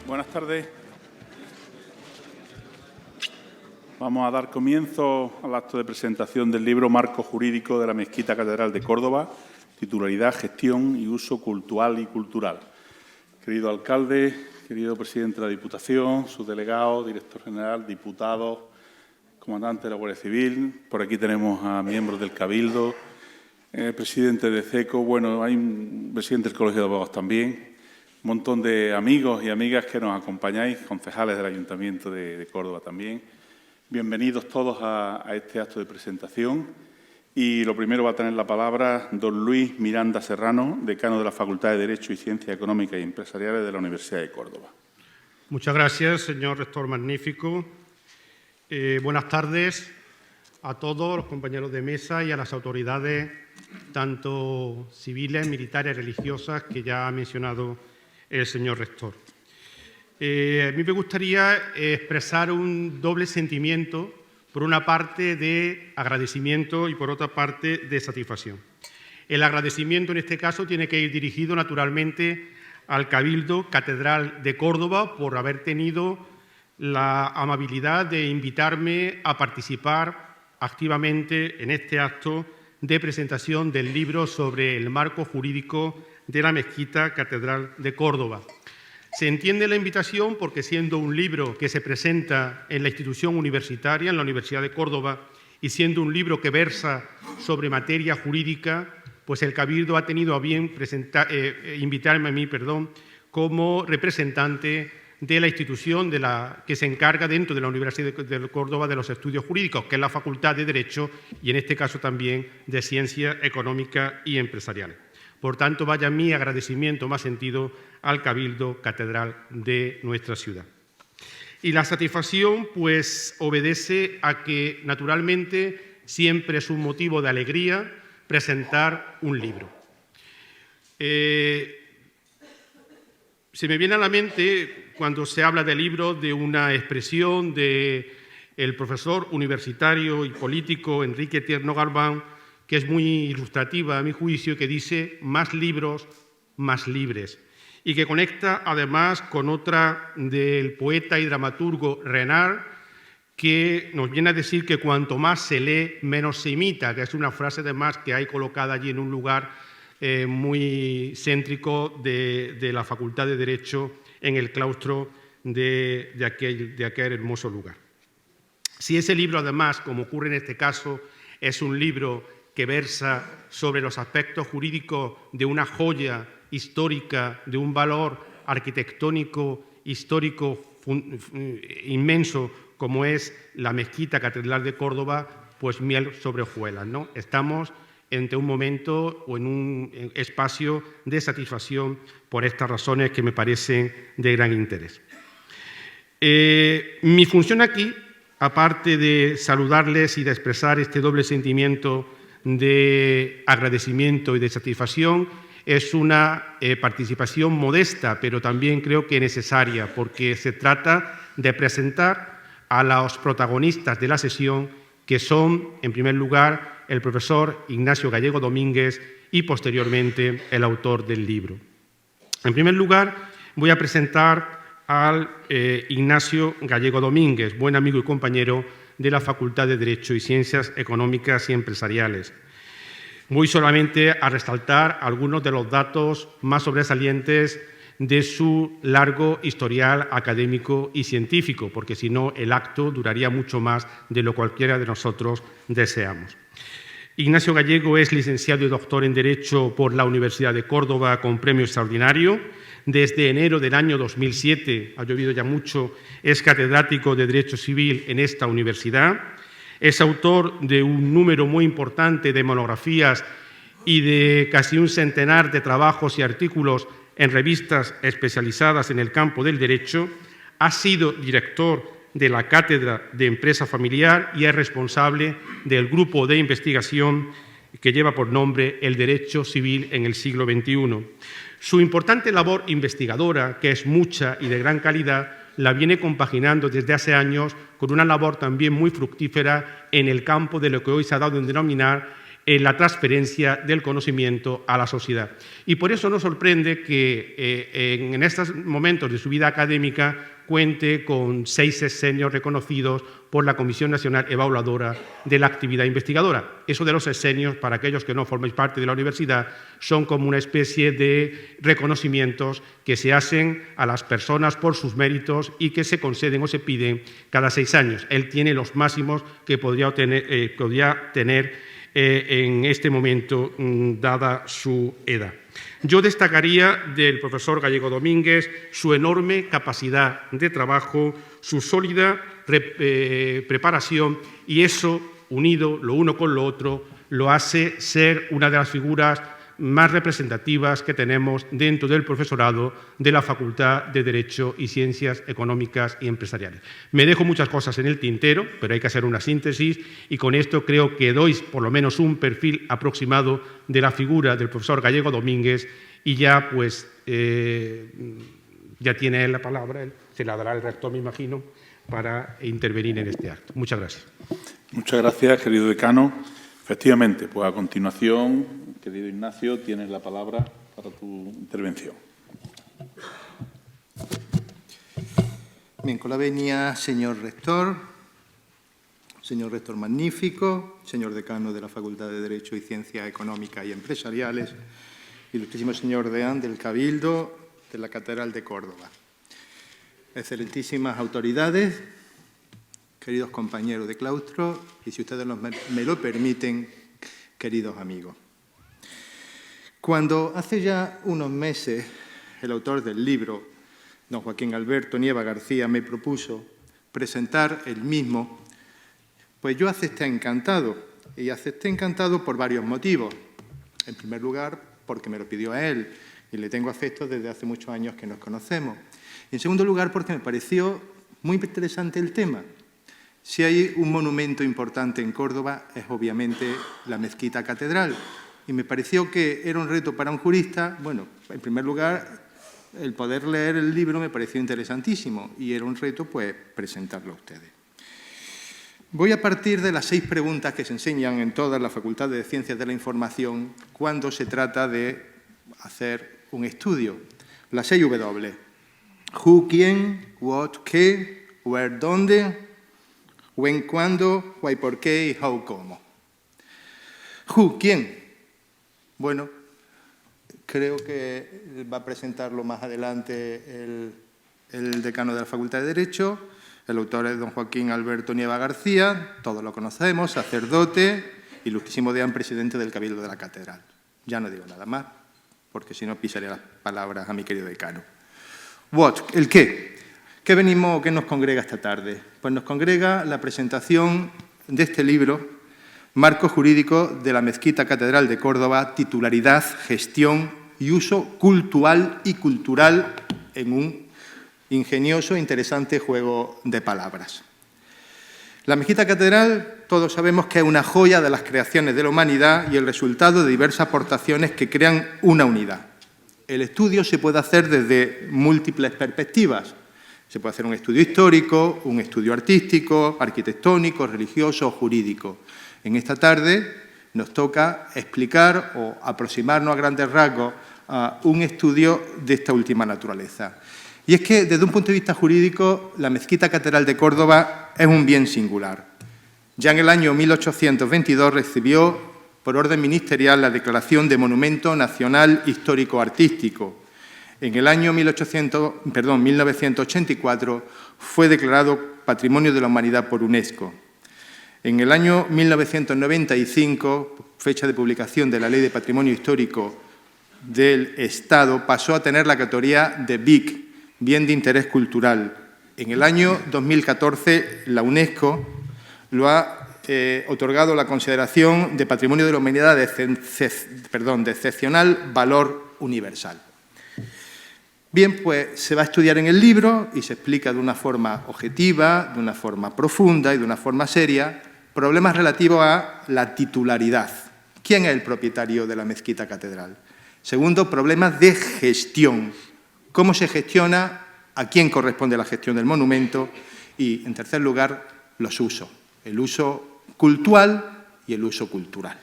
Buenas tardes. Vamos a dar comienzo al acto de presentación del libro Marco Jurídico de la Mezquita Catedral de Córdoba, titularidad, gestión y uso cultural y cultural. Querido alcalde, querido presidente de la Diputación, subdelegado, director general, diputados, comandante de la Guardia Civil, por aquí tenemos a miembros del Cabildo, presidente de CECO, bueno, hay un presidente del Colegio de Abogados también, un montón de amigos y amigas que nos acompañáis, concejales del Ayuntamiento de Córdoba también. Bienvenidos todos a este acto de presentación. Y lo primero va a tener la palabra don Luis Miranda Serrano, decano de la Facultad de Derecho y Ciencias Económicas y Empresariales de la Universidad de Córdoba. Muchas gracias, señor rector magnífico. Buenas tardes a todos los compañeros de mesa y a las autoridades, tanto civiles, militares, religiosas, que ya ha mencionado el señor rector. A mí me gustaría expresar un doble sentimiento, por una parte de agradecimiento y por otra parte de satisfacción. El agradecimiento en este caso tiene que ir dirigido naturalmente al Cabildo Catedral de Córdoba por haber tenido la amabilidad de invitarme a participar activamente en este acto de presentación del libro sobre el marco jurídico de la Mezquita Catedral de Córdoba. Se entiende la invitación porque, siendo un libro que se presenta en la institución universitaria, en la Universidad de Córdoba, y siendo un libro que versa sobre materia jurídica, pues el Cabildo ha tenido a bien invitarme a mí, como representante de la institución que se encarga dentro de la Universidad de Córdoba de los estudios jurídicos, que es la Facultad de Derecho y, en este caso, también de Ciencias Económicas y Empresariales. Por tanto, vaya mi agradecimiento más sentido al Cabildo Catedral de nuestra ciudad. Y la satisfacción, pues, obedece a que, naturalmente, siempre es un motivo de alegría presentar un libro. Se me viene a la mente, cuando se habla de libro, de una expresión del profesor universitario y político Enrique Tierno Galván, que es muy ilustrativa a mi juicio, que dice «más libros, más libres», y que conecta además con otra del poeta y dramaturgo Renard, que nos viene a decir que cuanto más se lee, menos se imita, que es una frase además que hay colocada allí en un lugar muy céntrico de la Facultad de Derecho, en el claustro de aquel hermoso lugar. Si ese libro además, como ocurre en este caso, es un libro que versa sobre los aspectos jurídicos de una joya histórica, de un valor arquitectónico histórico inmenso como es la Mezquita Catedral de Córdoba, pues miel sobre hojuelas, ¿no? Estamos entre un momento o en un espacio de satisfacción por estas razones que me parecen de gran interés. Mi función aquí, aparte de saludarles y de expresar este doble sentimiento de agradecimiento y de satisfacción, es una participación modesta, pero también creo que necesaria, porque se trata de presentar a los protagonistas de la sesión, que son, en primer lugar, el profesor Ignacio Gallego Domínguez y, posteriormente, el autor del libro. En primer lugar, voy a presentar al Ignacio Gallego Domínguez, buen amigo y compañero de la Facultad de Derecho y Ciencias Económicas y Empresariales. Voy solamente a resaltar algunos de los datos más sobresalientes de su largo historial académico y científico, porque si no el acto duraría mucho más de lo cualquiera de nosotros deseamos. Ignacio Gallego es licenciado y doctor en Derecho por la Universidad de Córdoba con premio extraordinario. Desde enero del año 2007, ha llovido ya mucho, es catedrático de Derecho Civil en esta universidad. Es autor de un número muy importante de monografías y de casi un centenar de trabajos y artículos en revistas especializadas en el campo del derecho. Ha sido director de la Cátedra de Empresa Familiar y es responsable del grupo de investigación que lleva por nombre El Derecho Civil en el siglo XXI. Su importante labor investigadora, que es mucha y de gran calidad, la viene compaginando desde hace años con una labor también muy fructífera en el campo de lo que hoy se ha dado en denominar en la transferencia del conocimiento a la sociedad. Y por eso nos sorprende que en estos momentos de su vida académica cuente con 6 sexenios reconocidos por la Comisión Nacional Evaluadora de la Actividad Investigadora. Eso de los sexenios, para aquellos que no formáis parte de la universidad, son como una especie de reconocimientos que se hacen a las personas por sus méritos y que se conceden o se piden cada 6 años. Él tiene los máximos que podría tener en este momento, dada su edad. Yo destacaría del profesor Gallego Domínguez su enorme capacidad de trabajo, su sólida preparación, y eso, unido lo uno con lo otro, lo hace ser una de las figuras más representativas que tenemos dentro del profesorado de la Facultad de Derecho y Ciencias Económicas y Empresariales. Me dejo muchas cosas en el tintero, pero hay que hacer una síntesis, y con esto creo que doy por lo menos un perfil aproximado de la figura del profesor Gallego Domínguez, y ya pues ya tiene él la palabra, él se la dará el rector, me imagino, para intervenir en este acto. Muchas gracias. Muchas gracias, querido decano. Efectivamente, pues a continuación, querido Ignacio, tienes la palabra para tu intervención. Bien, con la venia, señor rector magnífico, señor decano de la Facultad de Derecho y Ciencias Económicas y Empresariales, ilustrísimo señor deán del Cabildo de la Catedral de Córdoba, excelentísimas autoridades, queridos compañeros de claustro y, si ustedes me lo permiten, queridos amigos. Cuando hace ya unos meses el autor del libro, don Joaquín Alberto Nieva García, me propuso presentar el mismo, pues yo acepté encantado, y acepté encantado por varios motivos. En primer lugar, porque me lo pidió a él, y le tengo afecto desde hace muchos años que nos conocemos. Y en segundo lugar, porque me pareció muy interesante el tema. Si hay un monumento importante en Córdoba, es obviamente la Mezquita Catedral. Y me pareció que era un reto para un jurista. Bueno, en primer lugar, el poder leer el libro me pareció interesantísimo, y era un reto, pues, presentarlo a ustedes. Voy a partir de las 6 preguntas que se enseñan en todas las facultades de Ciencias de la Información cuando se trata de hacer un estudio. Las 6 W. Who, quién, what, qué, where, dónde, when, cuándo, why, por qué y how, cómo. Who, ¿quién? Bueno, creo que va a presentarlo más adelante el decano de la Facultad de Derecho. El autor es don Joaquín Alberto Nieva García, todos lo conocemos, sacerdote, ilustrísimo deán, presidente del Cabildo de la Catedral. Ya no digo nada más, porque si no pisaría las palabras a mi querido decano. What, el qué. ¿Qué venimos, qué nos congrega esta tarde? Pues nos congrega la presentación de este libro, Marco Jurídico de la Mezquita Catedral de Córdoba, titularidad, gestión y uso cultural y cultural, en un ingenioso e interesante juego de palabras. La Mezquita Catedral, todos sabemos que es una joya de las creaciones de la humanidad y el resultado de diversas aportaciones que crean una unidad. El estudio se puede hacer desde múltiples perspectivas. Se puede hacer un estudio histórico, un estudio artístico, arquitectónico, religioso o jurídico. En esta tarde nos toca explicar o aproximarnos a grandes rasgos a un estudio de esta última naturaleza. Y es que, desde un punto de vista jurídico, la Mezquita Catedral de Córdoba es un bien singular. Ya en el año 1822 recibió, por orden ministerial, la declaración de Monumento Nacional Histórico-Artístico. En el año 1984 fue declarado Patrimonio de la Humanidad por UNESCO. En el año 1995, fecha de publicación de la Ley de Patrimonio Histórico del Estado, pasó a tener la categoría de BIC, Bien de Interés Cultural. En el año 2014, la UNESCO lo ha otorgado la consideración de Patrimonio de la Humanidad de excepcional valor universal. Bien, pues se va a estudiar en el libro y se explica de una forma objetiva, de una forma profunda y de una forma seria problemas relativos a la titularidad. ¿Quién es el propietario de la Mezquita Catedral? Segundo, problemas de gestión. ¿Cómo se gestiona? ¿A quién corresponde la gestión del monumento? Y, en tercer lugar, los usos. El uso cultural y el uso cultural.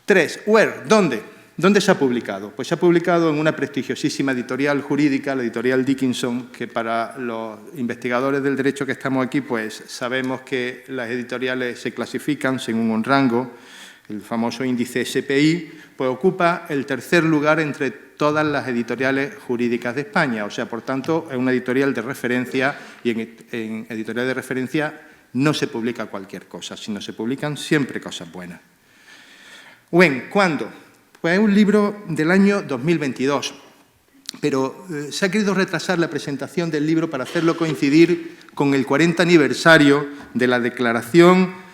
3. Where, ¿dónde? ¿Dónde se ha publicado? Pues se ha publicado en una prestigiosísima editorial jurídica, la editorial Dickinson, que para los investigadores del derecho que estamos aquí, pues sabemos que las editoriales se clasifican según un rango. El famoso índice SPI, pues ocupa el tercer lugar entre todas las editoriales jurídicas de España. O sea, por tanto, es una editorial de referencia y en editorial de referencia no se publica cualquier cosa, sino se publican siempre cosas buenas. When, ¿cuándo? Pues es un libro del año 2022, pero se ha querido retrasar la presentación del libro para hacerlo coincidir con el 40 aniversario de la declaración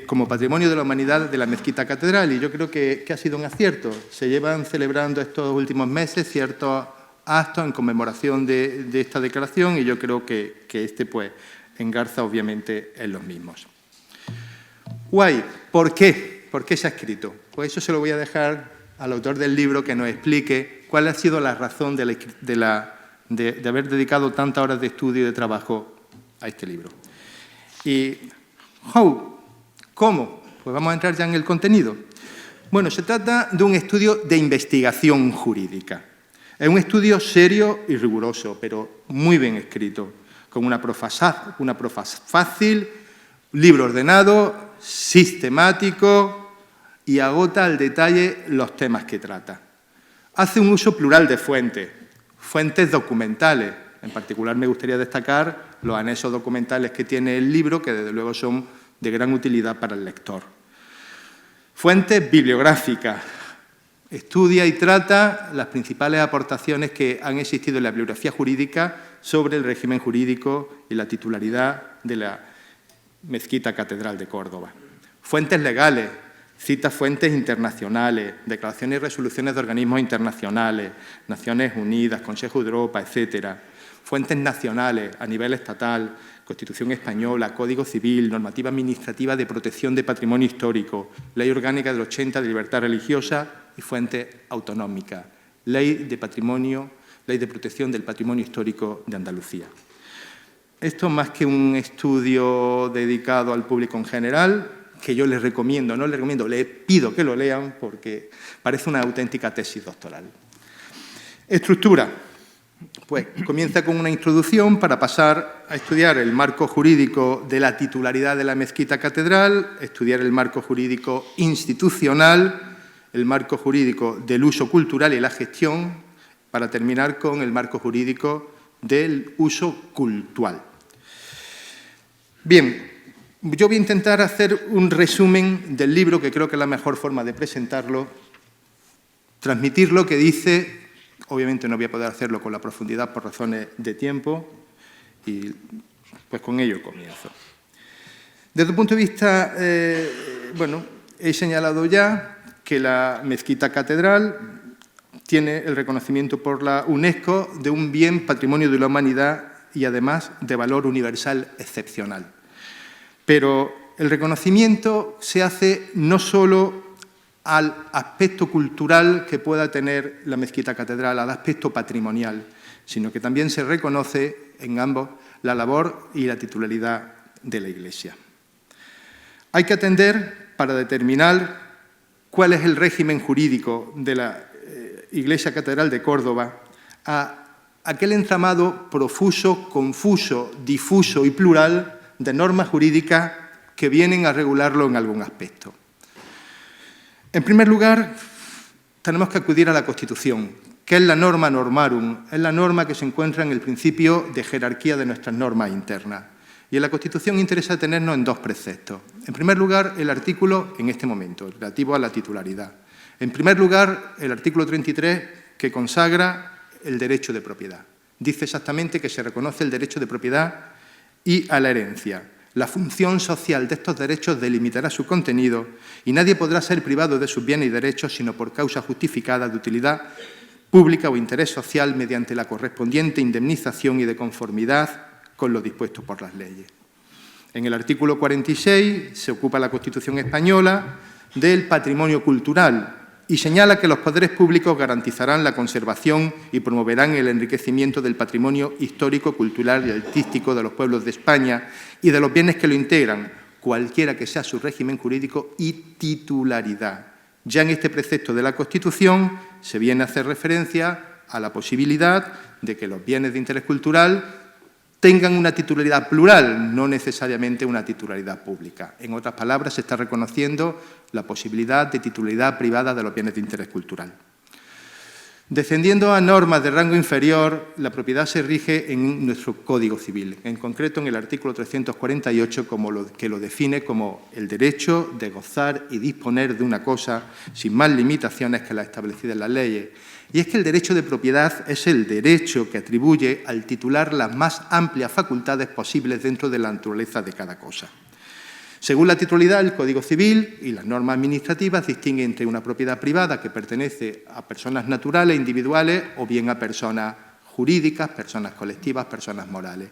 como Patrimonio de la Humanidad de la Mezquita Catedral, y yo creo que ha sido un acierto. Se llevan celebrando estos últimos meses ciertos actos en conmemoración de esta declaración, y yo creo que este pues engarza obviamente en los mismos. Why, ¿por qué? ¿Por qué se ha escrito? Pues eso se lo voy a dejar al autor del libro que nos explique cuál ha sido la razón de haber dedicado tantas horas de estudio y de trabajo a este libro. Y how, ¿cómo? Pues vamos a entrar ya en el contenido. Bueno, se trata de un estudio de investigación jurídica. Es un estudio serio y riguroso, pero muy bien escrito, con una prosa fácil, libro ordenado, sistemático, y agota al detalle los temas que trata. Hace un uso plural de fuentes documentales. En particular me gustaría destacar los anexos documentales que tiene el libro, que desde luego son de gran utilidad para el lector. Fuentes bibliográficas. Estudia y trata las principales aportaciones que han existido en la bibliografía jurídica sobre el régimen jurídico y la titularidad de la Mezquita Catedral de Córdoba. Fuentes legales. Cita fuentes internacionales, declaraciones y resoluciones de organismos internacionales, Naciones Unidas, Consejo de Europa, etc. Fuentes nacionales a nivel estatal, Constitución Española, Código Civil, Normativa Administrativa de Protección de Patrimonio Histórico, Ley Orgánica del 80 de Libertad Religiosa y fuentes autonómicas, Ley de Protección del Patrimonio Histórico de Andalucía. Esto, más que un estudio dedicado al público en general, que yo les recomiendo, no les recomiendo, les pido que lo lean porque parece una auténtica tesis doctoral. Estructura. Pues comienza con una introducción para pasar a estudiar el marco jurídico de la titularidad de la Mezquita Catedral, estudiar el marco jurídico institucional, el marco jurídico del uso cultural y la gestión, para terminar con el marco jurídico del uso cultural. Bien. Yo voy a intentar hacer un resumen del libro, que creo que es la mejor forma de presentarlo, transmitir lo que dice. Obviamente no voy a poder hacerlo con la profundidad por razones de tiempo, y pues con ello comienzo. Desde el punto de vista, he señalado ya que la Mezquita Catedral tiene el reconocimiento por la UNESCO de un bien patrimonio de la humanidad y además de valor universal excepcional. Pero el reconocimiento se hace no solo al aspecto cultural que pueda tener la Mezquita Catedral, al aspecto patrimonial, sino que también se reconoce en ambos la labor y la titularidad de la Iglesia. Hay que atender, para determinar cuál es el régimen jurídico de la Iglesia Catedral de Córdoba, a aquel entramado profuso, confuso, difuso y plural de normas jurídicas que vienen a regularlo en algún aspecto. En primer lugar, tenemos que acudir a la Constitución, que es la norma normarum, es la norma que se encuentra en el principio de jerarquía de nuestras normas internas. Y en la Constitución interesa detenernos en dos preceptos. En primer lugar, el artículo, en este momento, relativo a la titularidad. En primer lugar, el artículo 33, que consagra el derecho de propiedad. Dice exactamente que se reconoce el derecho de propiedad y a la herencia. La función social de estos derechos delimitará su contenido y nadie podrá ser privado de sus bienes y derechos sino por causa justificada de utilidad pública o interés social mediante la correspondiente indemnización y de conformidad con lo dispuesto por las leyes. En el artículo 46 se ocupa la Constitución española del patrimonio cultural y señala que los poderes públicos garantizarán la conservación y promoverán el enriquecimiento del patrimonio histórico, cultural y artístico de los pueblos de España y de los bienes que lo integran, cualquiera que sea su régimen jurídico y titularidad. Ya en este precepto de la Constitución se viene a hacer referencia a la posibilidad de que los bienes de interés cultural tengan una titularidad plural, no necesariamente una titularidad pública. En otras palabras, se está reconociendo la posibilidad de titularidad privada de los bienes de interés cultural. Descendiendo a normas de rango inferior, la propiedad se rige en nuestro Código Civil, en concreto en el artículo 348, que lo define como el derecho de gozar y disponer de una cosa sin más limitaciones que las establecidas en las leyes. Y es que el derecho de propiedad es el derecho que atribuye al titular las más amplias facultades posibles dentro de la naturaleza de cada cosa. Según la titularidad, el Código Civil y las normas administrativas distinguen entre una propiedad privada que pertenece a personas naturales, individuales, o bien a personas jurídicas, personas colectivas, personas morales.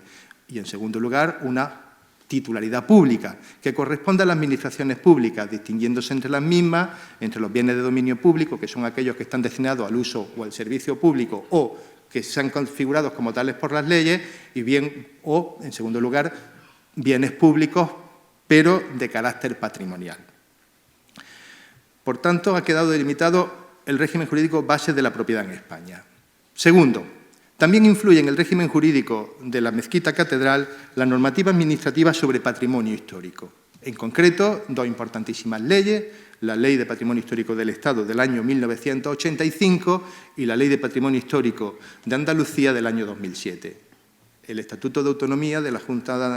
Y, en segundo lugar, una titularidad pública, que corresponde a las administraciones públicas, distinguiéndose entre las mismas, entre los bienes de dominio público, que son aquellos que están destinados al uso o al servicio público o que sean configurados como tales por las leyes, y bien, o, en segundo lugar, bienes públicos, pero de carácter patrimonial. Por tanto, ha quedado delimitado el régimen jurídico base de la propiedad en España. Segundo, también influye en el régimen jurídico de la Mezquita Catedral la normativa administrativa sobre patrimonio histórico. En concreto, dos importantísimas leyes, la Ley de Patrimonio Histórico del Estado del año 1985 y la Ley de Patrimonio Histórico de Andalucía del año 2007. El Estatuto de Autonomía de la Junta de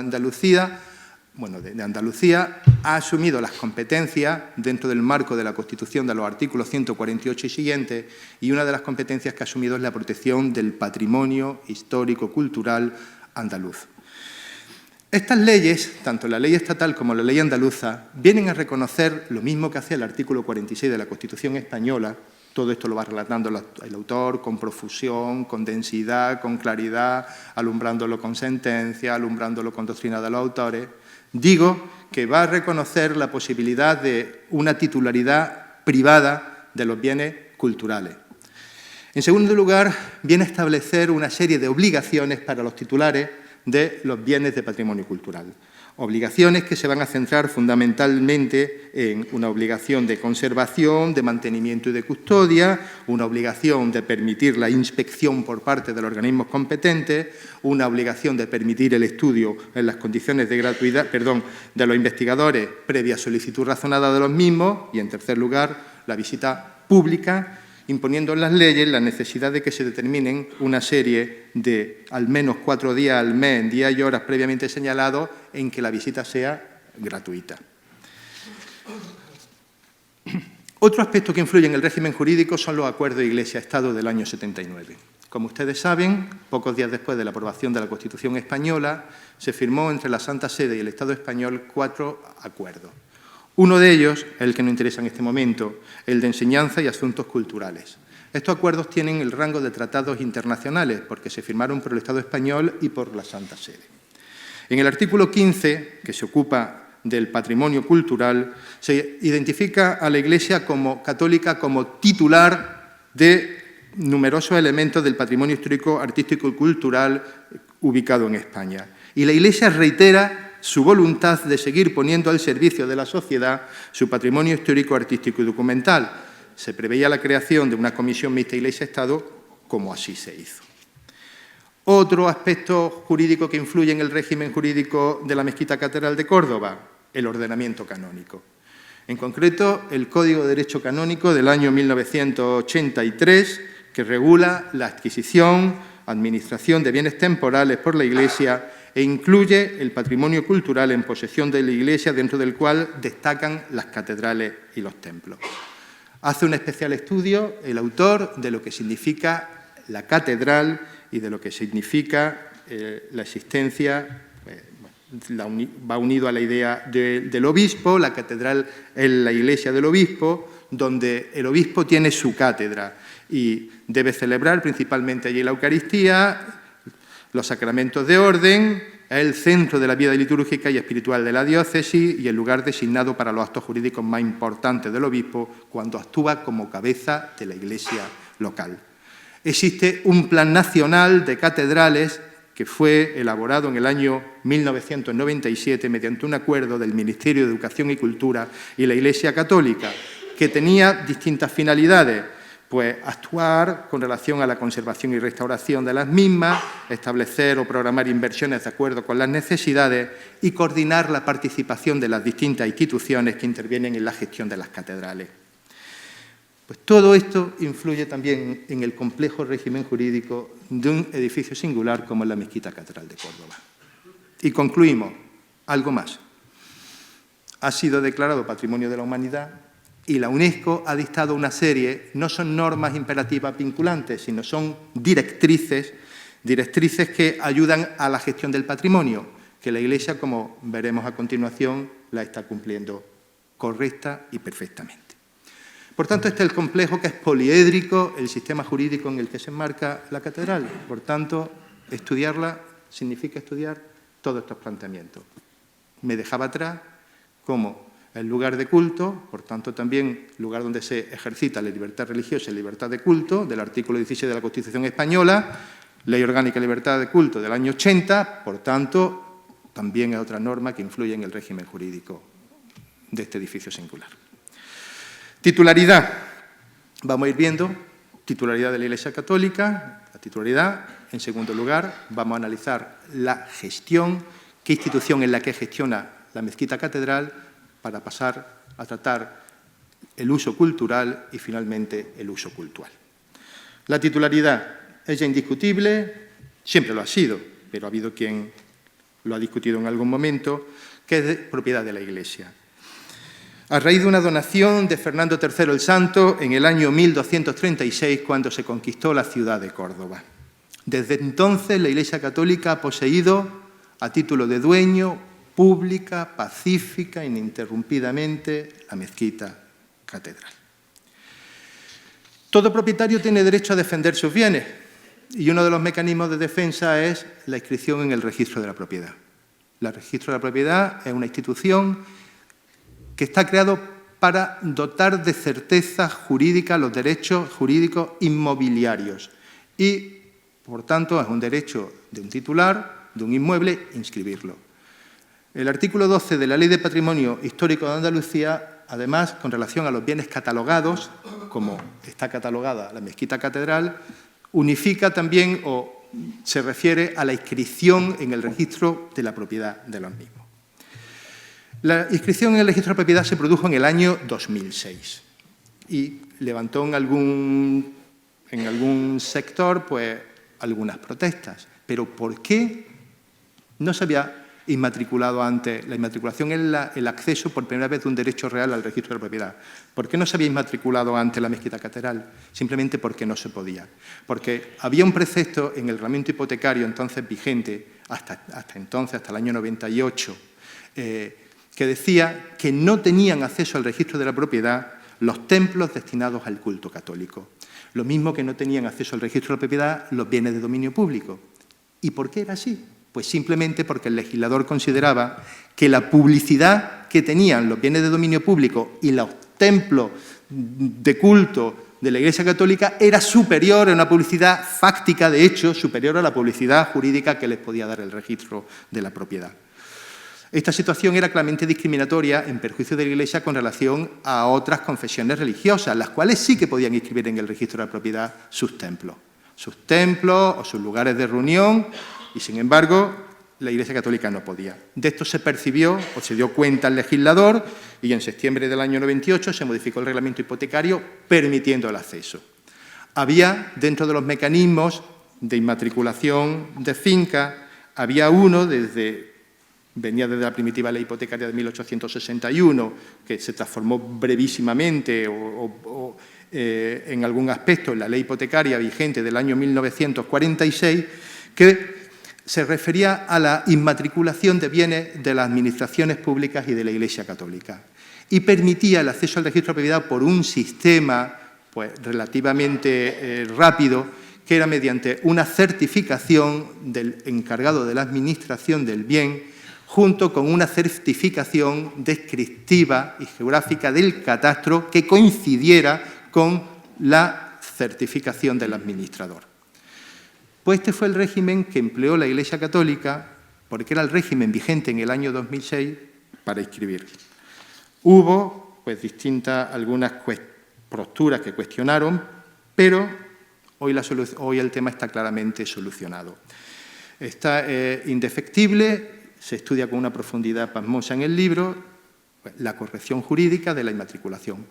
Andalucía ha asumido las competencias dentro del marco de la Constitución de los artículos 148 y siguientes, y una de las competencias que ha asumido es la protección del patrimonio histórico-cultural andaluz. Estas leyes, tanto la ley estatal como la ley andaluza, vienen a reconocer lo mismo que hace el artículo 46 de la Constitución española. Todo esto lo va relatando el autor con profusión, con densidad, con claridad, alumbrándolo con sentencia, alumbrándolo con doctrina de los autores. Digo que va a reconocer la posibilidad de una titularidad privada de los bienes culturales. En segundo lugar, viene a establecer una serie de obligaciones para los titulares de los bienes de patrimonio cultural. Obligaciones que se van a centrar fundamentalmente en una obligación de conservación, de mantenimiento y de custodia, una obligación de permitir la inspección por parte de los organismos competentes, una obligación de permitir el estudio en las condiciones de gratuidad, de los investigadores previa solicitud razonada de los mismos, y en tercer lugar, la visita pública, imponiendo en las leyes la necesidad de que se determinen una serie de al menos 4 días al mes, en días y horas previamente señalados, en que la visita sea gratuita. Otro aspecto que influye en el régimen jurídico son los acuerdos Iglesia-Estado del año 79. Como ustedes saben, pocos días después de la aprobación de la Constitución española, se firmó entre la Santa Sede y el Estado español 4 acuerdos. Uno de ellos, el que nos interesa en este momento, el de enseñanza y asuntos culturales. Estos acuerdos tienen el rango de tratados internacionales porque se firmaron por el Estado español y por la Santa Sede. En el artículo 15, que se ocupa del patrimonio cultural, se identifica a la Iglesia católica como titular de numerosos elementos del patrimonio histórico, artístico y cultural ubicado en España. Y la Iglesia reitera su voluntad de seguir poniendo al servicio de la sociedad su patrimonio histórico, artístico y documental. Se preveía la creación de una comisión mixta Iglesia-Estado, como así se hizo. Otro aspecto jurídico que influye en el régimen jurídico de la Mezquita Catedral de Córdoba, el ordenamiento canónico. En concreto, el Código de Derecho Canónico del año 1983, que regula la adquisición, administración de bienes temporales por la Iglesia e incluye el patrimonio cultural en posesión de la Iglesia, dentro del cual destacan las catedrales y los templos. Hace un especial estudio el autor de lo que significa la catedral y de lo que significa la existencia, va unido a la idea del obispo. La catedral es la iglesia del obispo, donde el obispo tiene su cátedra y debe celebrar principalmente allí la Eucaristía, los sacramentos de orden, es el centro de la vida litúrgica y espiritual de la diócesis y el lugar designado para los actos jurídicos más importantes del obispo cuando actúa como cabeza de la iglesia local. Existe un plan nacional de catedrales que fue elaborado en el año 1997 mediante un acuerdo del Ministerio de Educación y Cultura y la Iglesia Católica, que tenía distintas finalidades, pues actuar con relación a la conservación y restauración de las mismas, establecer o programar inversiones de acuerdo con las necesidades y coordinar la participación de las distintas instituciones que intervienen en la gestión de las catedrales. Pues todo esto influye también en el complejo régimen jurídico de un edificio singular como es la Mezquita Catedral de Córdoba. Y concluimos, algo más. Ha sido declarado Patrimonio de la Humanidad y la UNESCO ha dictado una serie, no son normas imperativas vinculantes, sino son directrices que ayudan a la gestión del patrimonio, que la Iglesia, como veremos a continuación, la está cumpliendo correcta y perfectamente. Por tanto, este es el complejo que es poliédrico, el sistema jurídico en el que se enmarca la catedral. Por tanto, estudiarla significa estudiar todos estos planteamientos. Me dejaba atrás como el lugar de culto, por tanto también lugar donde se ejercita la libertad religiosa y la libertad de culto, del artículo 16 de la Constitución Española, Ley Orgánica de Libertad de Culto del año 80, por tanto, también es otra norma que influye en el régimen jurídico de este edificio singular. Titularidad. Vamos a ir viendo titularidad de la Iglesia Católica, la titularidad. En segundo lugar, vamos a analizar la gestión, qué institución es la que gestiona la Mezquita Catedral, para pasar a tratar el uso cultural y, finalmente, el uso cultural. La titularidad es ya indiscutible, siempre lo ha sido, pero ha habido quien lo ha discutido en algún momento, que es de propiedad de la Iglesia. A raíz de una donación de Fernando III el Santo en el año 1236, cuando se conquistó la ciudad de Córdoba. Desde entonces, la Iglesia Católica ha poseído, a título de dueño, pública, pacífica, ininterrumpidamente, la Mezquita Catedral. Todo propietario tiene derecho a defender sus bienes y uno de los mecanismos de defensa es la inscripción en el registro de la propiedad. El registro de la propiedad es una institución que está creado para dotar de certeza jurídica los derechos jurídicos inmobiliarios y, por tanto, es un derecho de un titular de un inmueble inscribirlo. El artículo 12 de la Ley de Patrimonio Histórico de Andalucía, además, con relación a los bienes catalogados, como está catalogada la Mezquita Catedral, unifica también o se refiere a la inscripción en el registro de la propiedad de los mismos. La inscripción en el registro de propiedad se produjo en el año 2006 y levantó en algún sector pues, algunas protestas. Pero ¿por qué no se había inmatriculado antes? La inmatriculación es el acceso por primera vez de un derecho real al registro de la propiedad. ¿Por qué no se había inmatriculado antes la Mezquita Catedral? Simplemente porque no se podía. Porque había un precepto en el reglamento hipotecario entonces vigente, hasta entonces, hasta el año 98, que decía que no tenían acceso al registro de la propiedad los templos destinados al culto católico. Lo mismo que no tenían acceso al registro de la propiedad los bienes de dominio público. ¿Y por qué era así? Pues simplemente porque el legislador consideraba que la publicidad que tenían los bienes de dominio público y los templos de culto de la Iglesia Católica era superior a una publicidad fáctica, de hecho, superior a la publicidad jurídica que les podía dar el registro de la propiedad. Esta situación era claramente discriminatoria en perjuicio de la Iglesia con relación a otras confesiones religiosas, las cuales sí que podían inscribir en el registro de la propiedad sus templos o sus lugares de reunión, y sin embargo la Iglesia Católica no podía. De esto se percibió o se dio cuenta el legislador y en septiembre del año 98 se modificó el reglamento hipotecario permitiendo el acceso. Había dentro de los mecanismos de inmatriculación de finca, había uno venía desde la primitiva ley hipotecaria de 1861, que se transformó brevísimamente en algún aspecto en la ley hipotecaria vigente del año 1946, que se refería a la inmatriculación de bienes de las administraciones públicas y de la Iglesia Católica y permitía el acceso al registro de propiedad por un sistema pues, relativamente rápido, que era mediante una certificación del encargado de la administración del bien junto con una certificación descriptiva y geográfica del catastro que coincidiera con la certificación del administrador. Pues este fue el régimen que empleó la Iglesia Católica, porque era el régimen vigente en el año 2006, para inscribir. Hubo pues distintas algunas posturas que cuestionaron, pero hoy el tema está claramente solucionado. Está indefectible, se estudia con una profundidad pasmosa en el libro, la corrección jurídica de la inmatriculación.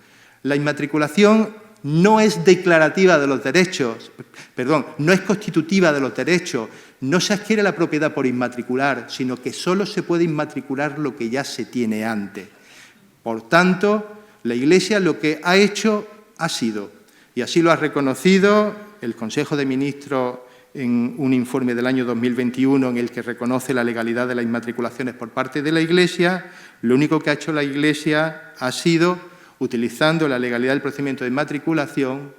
La inmatriculación no es declarativa de los derechos, perdón, no es constitutiva de los derechos, no se adquiere la propiedad por inmatricular, sino que solo se puede inmatricular lo que ya se tiene antes. Por tanto, la Iglesia lo que ha hecho ha sido, y así lo ha reconocido el Consejo de Ministros en un informe del año 2021 en el que reconoce la legalidad de las inmatriculaciones por parte de la Iglesia, lo único que ha hecho la Iglesia ha sido, utilizando la legalidad del procedimiento de inmatriculación,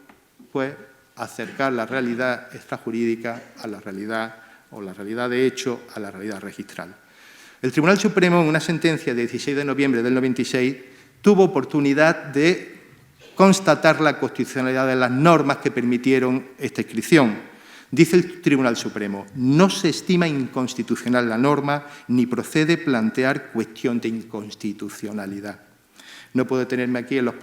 pues acercar la realidad extrajurídica a la realidad, o la realidad de hecho, a la realidad registral. El Tribunal Supremo, en una sentencia de 16 de noviembre del 96, tuvo oportunidad de constatar la constitucionalidad de las normas que permitieron esta inscripción. Dice el Tribunal Supremo, no se estima inconstitucional la norma ni procede plantear cuestión de inconstitucionalidad. No puedo detenerme aquí en las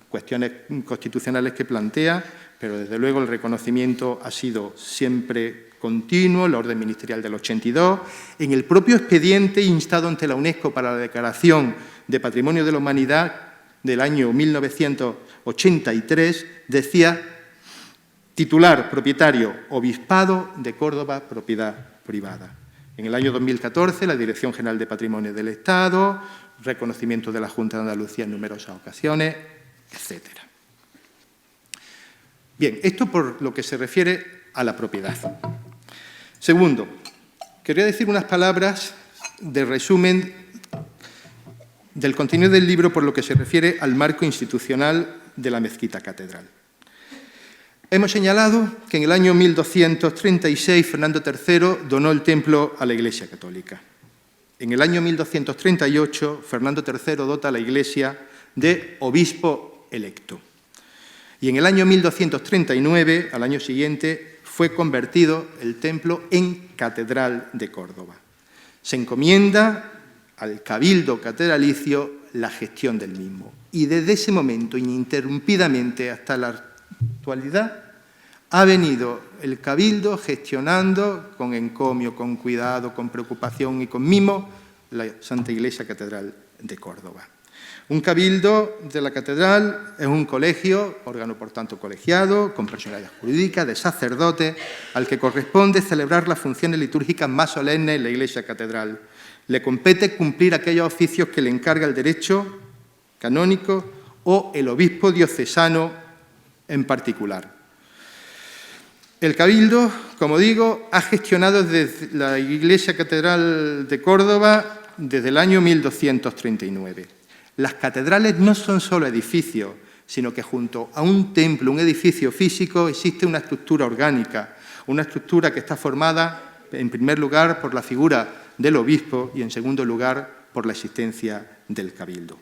cuestiones constitucionales que plantea, pero desde luego el reconocimiento ha sido siempre continuo, la orden ministerial del 82, en el propio expediente instado ante la UNESCO para la declaración de Patrimonio de la Humanidad del año 1983, decía titular, propietario, Obispado de Córdoba, propiedad privada. En el año 2014, la Dirección General de Patrimonio del Estado, reconocimiento de la Junta de Andalucía en numerosas ocasiones, etc. Bien, esto por lo que se refiere a la propiedad. Segundo, quería decir unas palabras de resumen del contenido del libro por lo que se refiere al marco institucional de la mezquita catedral. Hemos señalado que en el año 1236 Fernando III donó el templo a la Iglesia Católica. En el año 1238 Fernando III dota a la Iglesia de obispo electo. Y en el año 1239, al año siguiente, fue convertido el templo en Catedral de Córdoba. Se encomienda al Cabildo Catedralicio la gestión del mismo. Y desde ese momento, ininterrumpidamente hasta la actualidad, ha venido el Cabildo gestionando con encomio, con cuidado, con preocupación y con mimo la Santa Iglesia Catedral de Córdoba. Un cabildo de la catedral es un colegio, órgano por tanto colegiado, con personalidad jurídica, de sacerdotes, al que corresponde celebrar las funciones litúrgicas más solemnes en la Iglesia Catedral. Le compete cumplir aquellos oficios que le encarga el derecho canónico o el obispo diocesano en particular. El Cabildo, como digo, ha gestionado desde la Iglesia Catedral de Córdoba desde el año 1239. Las catedrales no son solo edificios, sino que junto a un templo, un edificio físico, existe una estructura orgánica, una estructura que está formada, en primer lugar, por la figura del obispo y, en segundo lugar, por la existencia del Cabildo.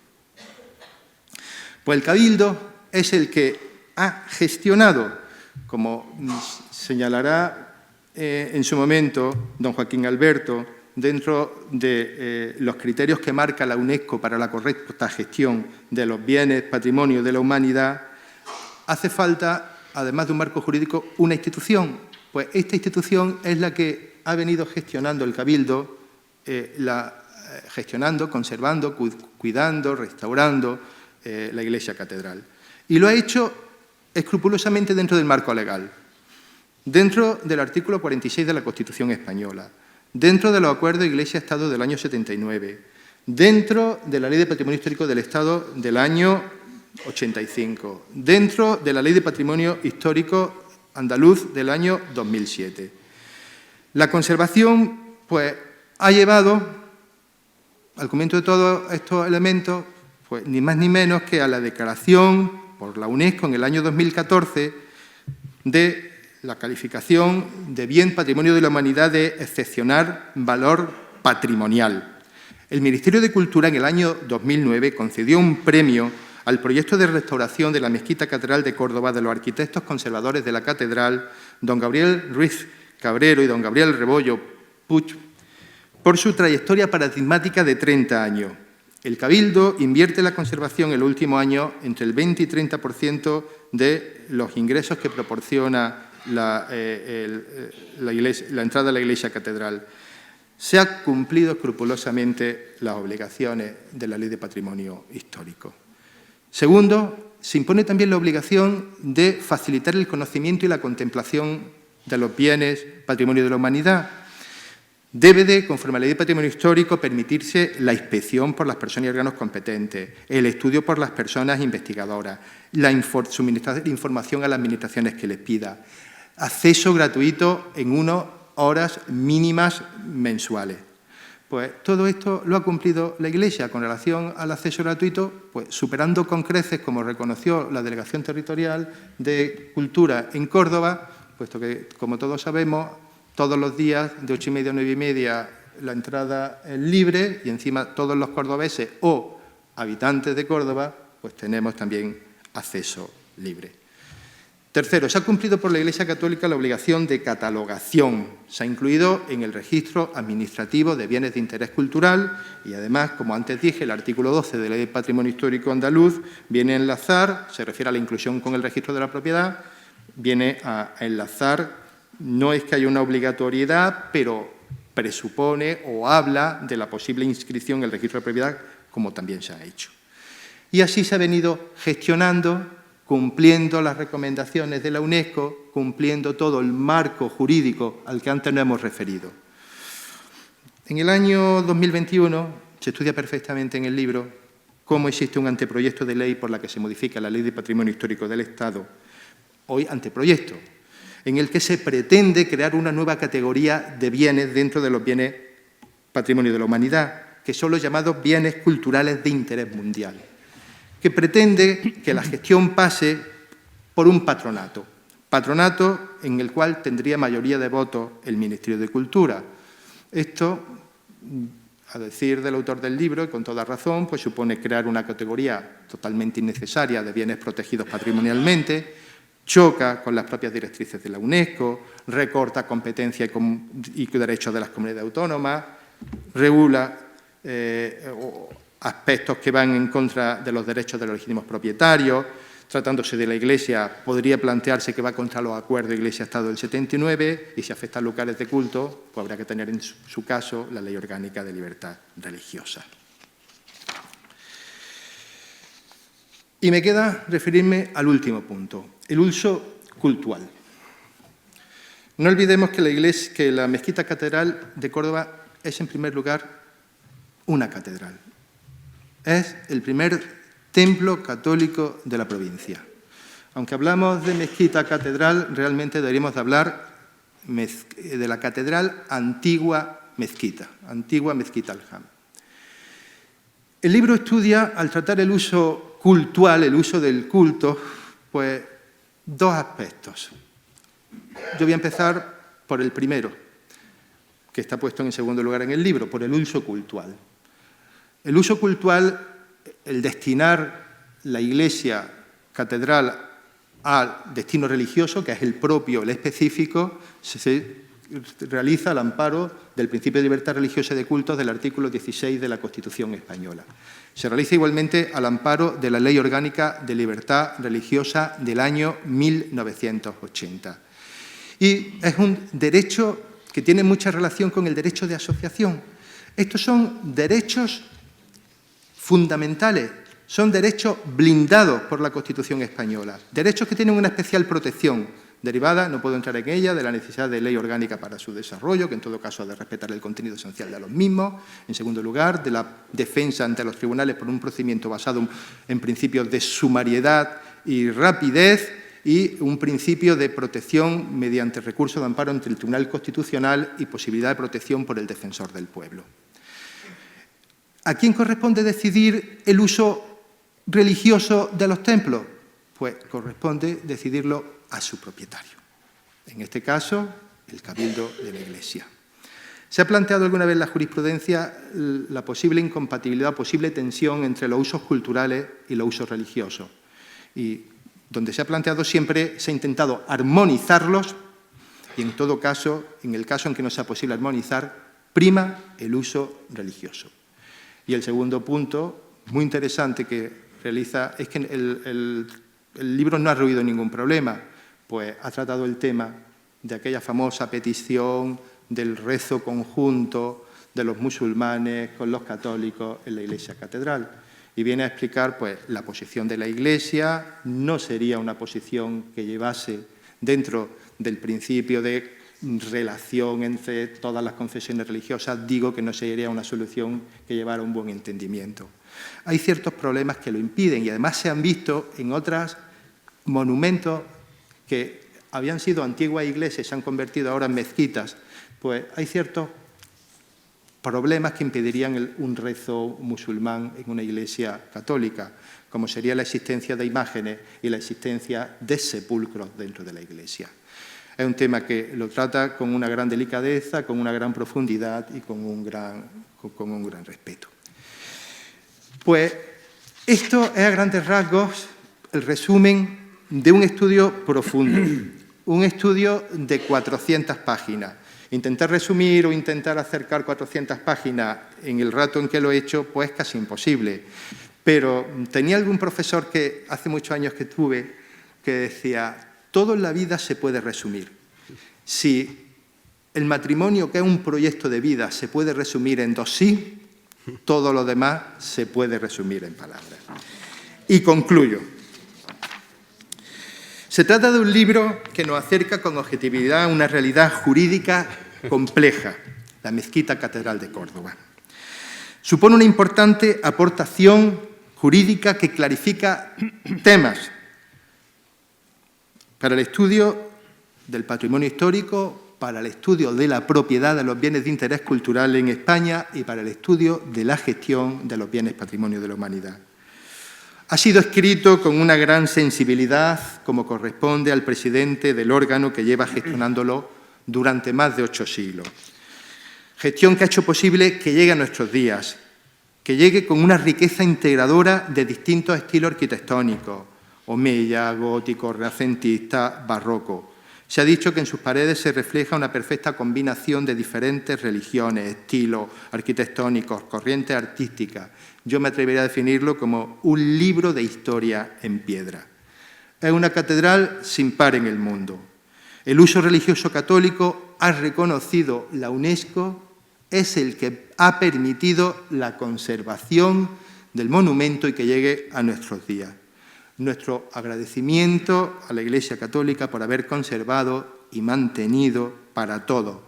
Pues el Cabildo es el que ha gestionado, como señalará en su momento don Joaquín Alberto, dentro de los criterios que marca la UNESCO para la correcta gestión de los bienes patrimonio de la humanidad, hace falta, además de un marco jurídico, una institución. Pues esta institución es la que ha venido gestionando el Cabildo, gestionando, conservando, cuidando, restaurando la Iglesia Catedral. Y lo ha hecho escrupulosamente dentro del marco legal, dentro del artículo 46 de la Constitución española, dentro de los acuerdos Iglesia-Estado del año 79, dentro de la Ley de Patrimonio Histórico del Estado del año 85, dentro de la Ley de Patrimonio Histórico Andaluz del año 2007. La conservación, pues, ha llevado al cumplimiento de todos estos elementos, pues, ni más ni menos que a la declaración por la UNESCO en el año 2014 de la calificación de bien patrimonio de la humanidad de excepcional valor patrimonial. El Ministerio de Cultura en el año 2009 concedió un premio al proyecto de restauración de la Mezquita Catedral de Córdoba de los arquitectos conservadores de la catedral, don Gabriel Ruiz Cabrero y don Gabriel Rebollo Puig, por su trayectoria paradigmática de 30 años. El Cabildo invierte en la conservación en los últimos años entre el 20 y 30% de los ingresos que proporciona la entrada a la iglesia catedral. Se han cumplido escrupulosamente las obligaciones de la Ley de Patrimonio Histórico. Segundo, se impone también la obligación de facilitar el conocimiento y la contemplación de los bienes patrimonio de la humanidad. Debe de, conforme a la Ley de Patrimonio Histórico, permitirse la inspección por las personas y órganos competentes, el estudio por las personas investigadoras, suministrar información a las administraciones que les pida, acceso gratuito en unas horas mínimas mensuales. Pues todo esto lo ha cumplido la Iglesia con relación al acceso gratuito, pues superando con creces, como reconoció la Delegación Territorial de Cultura en Córdoba, puesto que, como todos sabemos, todos los días de 8:30 a 9:30 la entrada es libre y encima todos los cordobeses o habitantes de Córdoba pues tenemos también acceso libre. Tercero, se ha cumplido por la Iglesia Católica la obligación de catalogación. Se ha incluido en el registro administrativo de bienes de interés cultural y además, como antes dije, el artículo 12 de la Ley de Patrimonio Histórico Andaluz viene a enlazar, se refiere a la inclusión con el registro de la propiedad, viene a enlazar. No es que haya una obligatoriedad, pero presupone o habla de la posible inscripción en el registro de propiedad, como también se ha hecho. Y así se ha venido gestionando, cumpliendo las recomendaciones de la UNESCO, cumpliendo todo el marco jurídico al que antes nos hemos referido. En el año 2021 se estudia perfectamente en el libro cómo existe un anteproyecto de ley por la que se modifica la Ley de Patrimonio Histórico del Estado, hoy anteproyecto, en el que se pretende crear una nueva categoría de bienes dentro de los bienes patrimonio de la humanidad, que son los llamados bienes culturales de interés mundial, que pretende que la gestión pase por un patronato en el cual tendría mayoría de votos el Ministerio de Cultura. Esto, a decir del autor del libro, y con toda razón, pues supone crear una categoría totalmente innecesaria de bienes protegidos patrimonialmente, choca con las propias directrices de la UNESCO, recorta competencia y derechos de las comunidades autónomas, regula aspectos que van en contra de los derechos de los legítimos propietarios. Tratándose de la Iglesia, podría plantearse que va contra los acuerdos Iglesia-Estado del 79 y si afecta a lugares de culto, pues habrá que tener en su caso la Ley Orgánica de Libertad Religiosa. Y me queda referirme al último punto, el uso cultural. No olvidemos que la Mezquita Catedral de Córdoba es, en primer lugar, una catedral. Es el primer templo católico de la provincia. Aunque hablamos de mezquita catedral, realmente deberíamos de hablar de la catedral antigua mezquita al-Ham. El libro estudia, al tratar el uso cultural, el uso del culto, pues dos aspectos. Yo voy a empezar por el primero, que está puesto en segundo lugar en el libro, por el uso cultural. El uso cultural, el destinar la iglesia catedral al destino religioso, que es el propio, el específico, se realiza al amparo del principio de libertad religiosa y de cultos del artículo 16 de la Constitución española. Se realiza igualmente al amparo de la Ley Orgánica de Libertad Religiosa del año 1980. Y es un derecho que tiene mucha relación con el derecho de asociación. Estos son derechos fundamentales, son derechos blindados por la Constitución española, derechos que tienen una especial protección derivada, no puedo entrar en ella, de la necesidad de ley orgánica para su desarrollo, que en todo caso ha de respetar el contenido esencial de los mismos. En segundo lugar, de la defensa ante los tribunales por un procedimiento basado en principios de sumariedad y rapidez y un principio de protección mediante recurso de amparo ante el Tribunal Constitucional y posibilidad de protección por el defensor del pueblo. ¿A quién corresponde decidir el uso religioso de los templos? Pues corresponde decidirlo a su propietario. En este caso, el Cabildo de la Iglesia. ¿Se ha planteado alguna vez en la jurisprudencia la posible incompatibilidad, posible tensión entre los usos culturales y los usos religiosos? Y donde se ha planteado siempre se ha intentado armonizarlos y en todo caso, en el caso en que no sea posible armonizar, prima el uso religioso. Y el segundo punto, muy interesante, que realiza, es que el libro no ha rehuido ningún problema, pues ha tratado el tema de aquella famosa petición del rezo conjunto de los musulmanes con los católicos en la Iglesia Catedral. Y viene a explicar, pues, la posición de la Iglesia. No sería una posición que llevase dentro del principio de relación entre todas las confesiones religiosas. Digo que no sería una solución que llevara a un buen entendimiento. Hay ciertos problemas que lo impiden y además se han visto en otros monumentos que habían sido antiguas iglesias y se han convertido ahora en mezquitas. Pues hay ciertos problemas que impedirían un rezo musulmán en una iglesia católica, como sería la existencia de imágenes y la existencia de sepulcros dentro de la iglesia. Es un tema que lo trata con una gran delicadeza, con una gran profundidad y con un gran respeto. Pues esto es a grandes rasgos el resumen de un estudio profundo, un estudio de 400 páginas. Intentar resumir o intentar acercar 400 páginas en el rato en que lo he hecho, pues casi imposible. Pero tenía algún profesor que hace muchos años que tuve que decía: todo en la vida se puede resumir. Si el matrimonio, que es un proyecto de vida, se puede resumir en 2 sí, todo lo demás se puede resumir en palabras. Y concluyo. Se trata de un libro que nos acerca con objetividad a una realidad jurídica compleja, la Mezquita Catedral de Córdoba. Supone una importante aportación jurídica que clarifica temas para el estudio del patrimonio histórico, para el estudio de la propiedad de los bienes de interés cultural en España y para el estudio de la gestión de los bienes patrimonio de la humanidad. Ha sido escrito con una gran sensibilidad, como corresponde al presidente del órgano que lleva gestionándolo durante más de 8 siglos. Gestión que ha hecho posible que llegue a nuestros días, que llegue con una riqueza integradora de distintos estilos arquitectónicos: omeya, gótico, renacentista, barroco. Se ha dicho que en sus paredes se refleja una perfecta combinación de diferentes religiones, estilos arquitectónicos, corrientes artísticas. Yo me atrevería a definirlo como un libro de historia en piedra. Es una catedral sin par en el mundo. El uso religioso católico ha reconocido la UNESCO, es el que ha permitido la conservación del monumento y que llegue a nuestros días. Nuestro agradecimiento a la Iglesia Católica por haber conservado y mantenido para todos,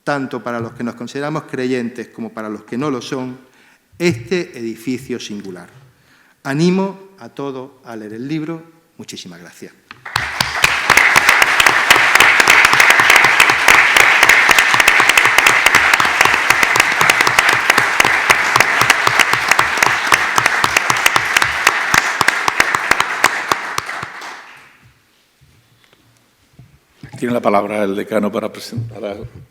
tanto para los que nos consideramos creyentes como para los que no lo son, este edificio singular. Animo a todos a leer el libro. Muchísimas gracias. Tiene la palabra el decano para presentar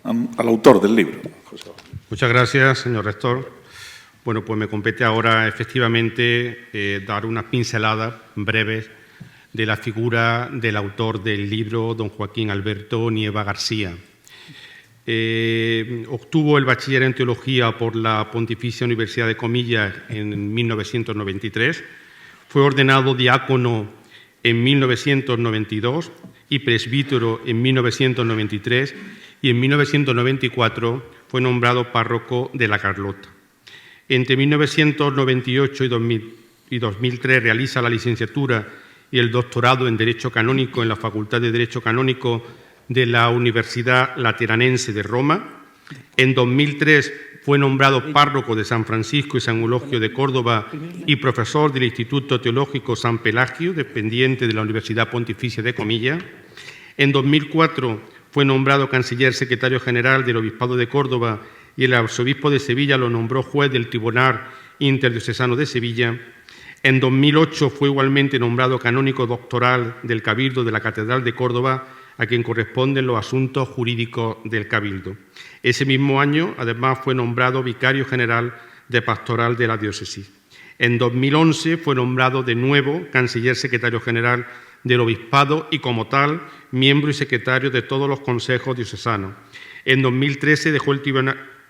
al autor del libro. José. Muchas gracias, señor rector. Bueno, pues me compete ahora efectivamente dar unas pinceladas breves de la figura del autor del libro, don Joaquín Alberto Nieva García. Obtuvo el bachiller en Teología por la Pontificia Universidad de Comillas en 1993, fue ordenado diácono en 1992 y presbítero en 1993 y en 1994 fue nombrado párroco de La Carlota. Entre 1998 y 2003 realiza la licenciatura y el doctorado en Derecho Canónico en la Facultad de Derecho Canónico de la Universidad Lateranense de Roma. En 2003 fue nombrado párroco de San Francisco y San Eulogio de Córdoba y profesor del Instituto Teológico San Pelagio, dependiente de la Universidad Pontificia de Comillas. En 2004 fue nombrado canciller secretario general del Obispado de Córdoba y el arzobispo de Sevilla lo nombró juez del Tribunal Interdiocesano de Sevilla. En 2008 fue igualmente nombrado canónigo doctoral del Cabildo de la Catedral de Córdoba, a quien corresponden los asuntos jurídicos del Cabildo. Ese mismo año, además, fue nombrado vicario general de Pastoral de la Diócesis. En 2011 fue nombrado de nuevo canciller secretario general del Obispado y, como tal, miembro y secretario de todos los consejos diocesanos. En 2013 dejó el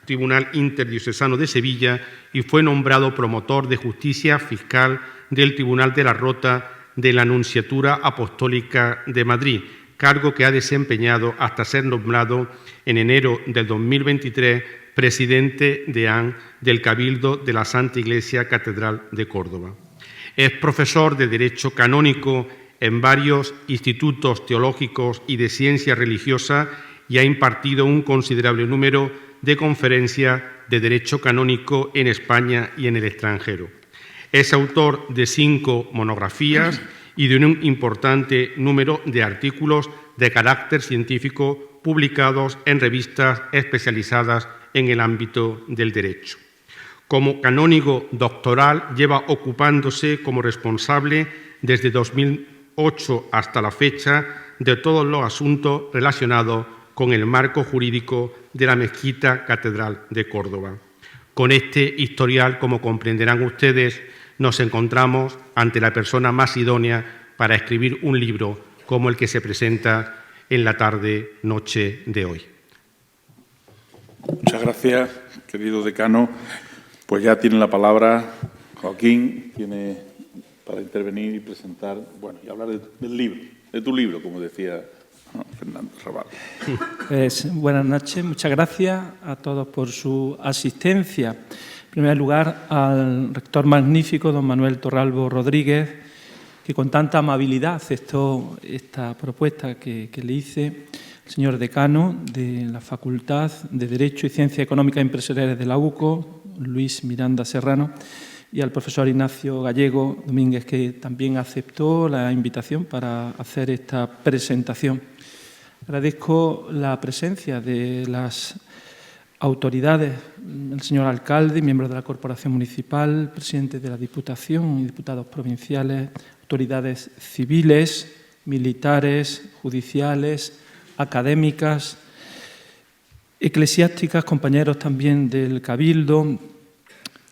Tribunal Interdiocesano de Sevilla y fue nombrado promotor de justicia fiscal del Tribunal de la Rota de la Nunciatura Apostólica de Madrid, cargo que ha desempeñado hasta ser nombrado en enero del 2023 presidente deán del Cabildo de la Santa Iglesia Catedral de Córdoba. Es profesor de Derecho Canónico en varios institutos teológicos y de ciencia religiosa y ha impartido un considerable número de conferencias de Derecho Canónico en España y en el extranjero. Es autor de 5 monografías y de un importante número de artículos de carácter científico publicados en revistas especializadas en el ámbito del derecho. Como canónigo doctoral lleva ocupándose como responsable desde 2008 hasta la fecha de todos los asuntos relacionados con el marco jurídico de la Mezquita Catedral de Córdoba. Con este historial, como comprenderán ustedes, nos encontramos ante la persona más idónea para escribir un libro como el que se presenta en la tarde-noche de hoy. Muchas gracias, querido decano. Pues ya tiene la palabra Joaquín, para intervenir y presentar, bueno, y hablar del libro, de tu libro, como decía Fernando Rabal. Pues, buenas noches, muchas gracias a todos por su asistencia. En primer lugar, al rector magnífico, don Manuel Torralbo Rodríguez, que con tanta amabilidad aceptó esta propuesta que le hice, el señor decano de la Facultad de Derecho y Ciencias Económicas Empresariales de la UCO, Luis Miranda Serrano, y al profesor Ignacio Gallego Domínguez, que también aceptó la invitación para hacer esta presentación. Agradezco la presencia de las autoridades, el señor alcalde, miembros de la Corporación Municipal, presidente de la Diputación y diputados provinciales, autoridades civiles, militares, judiciales, académicas, eclesiásticas, compañeros también del Cabildo,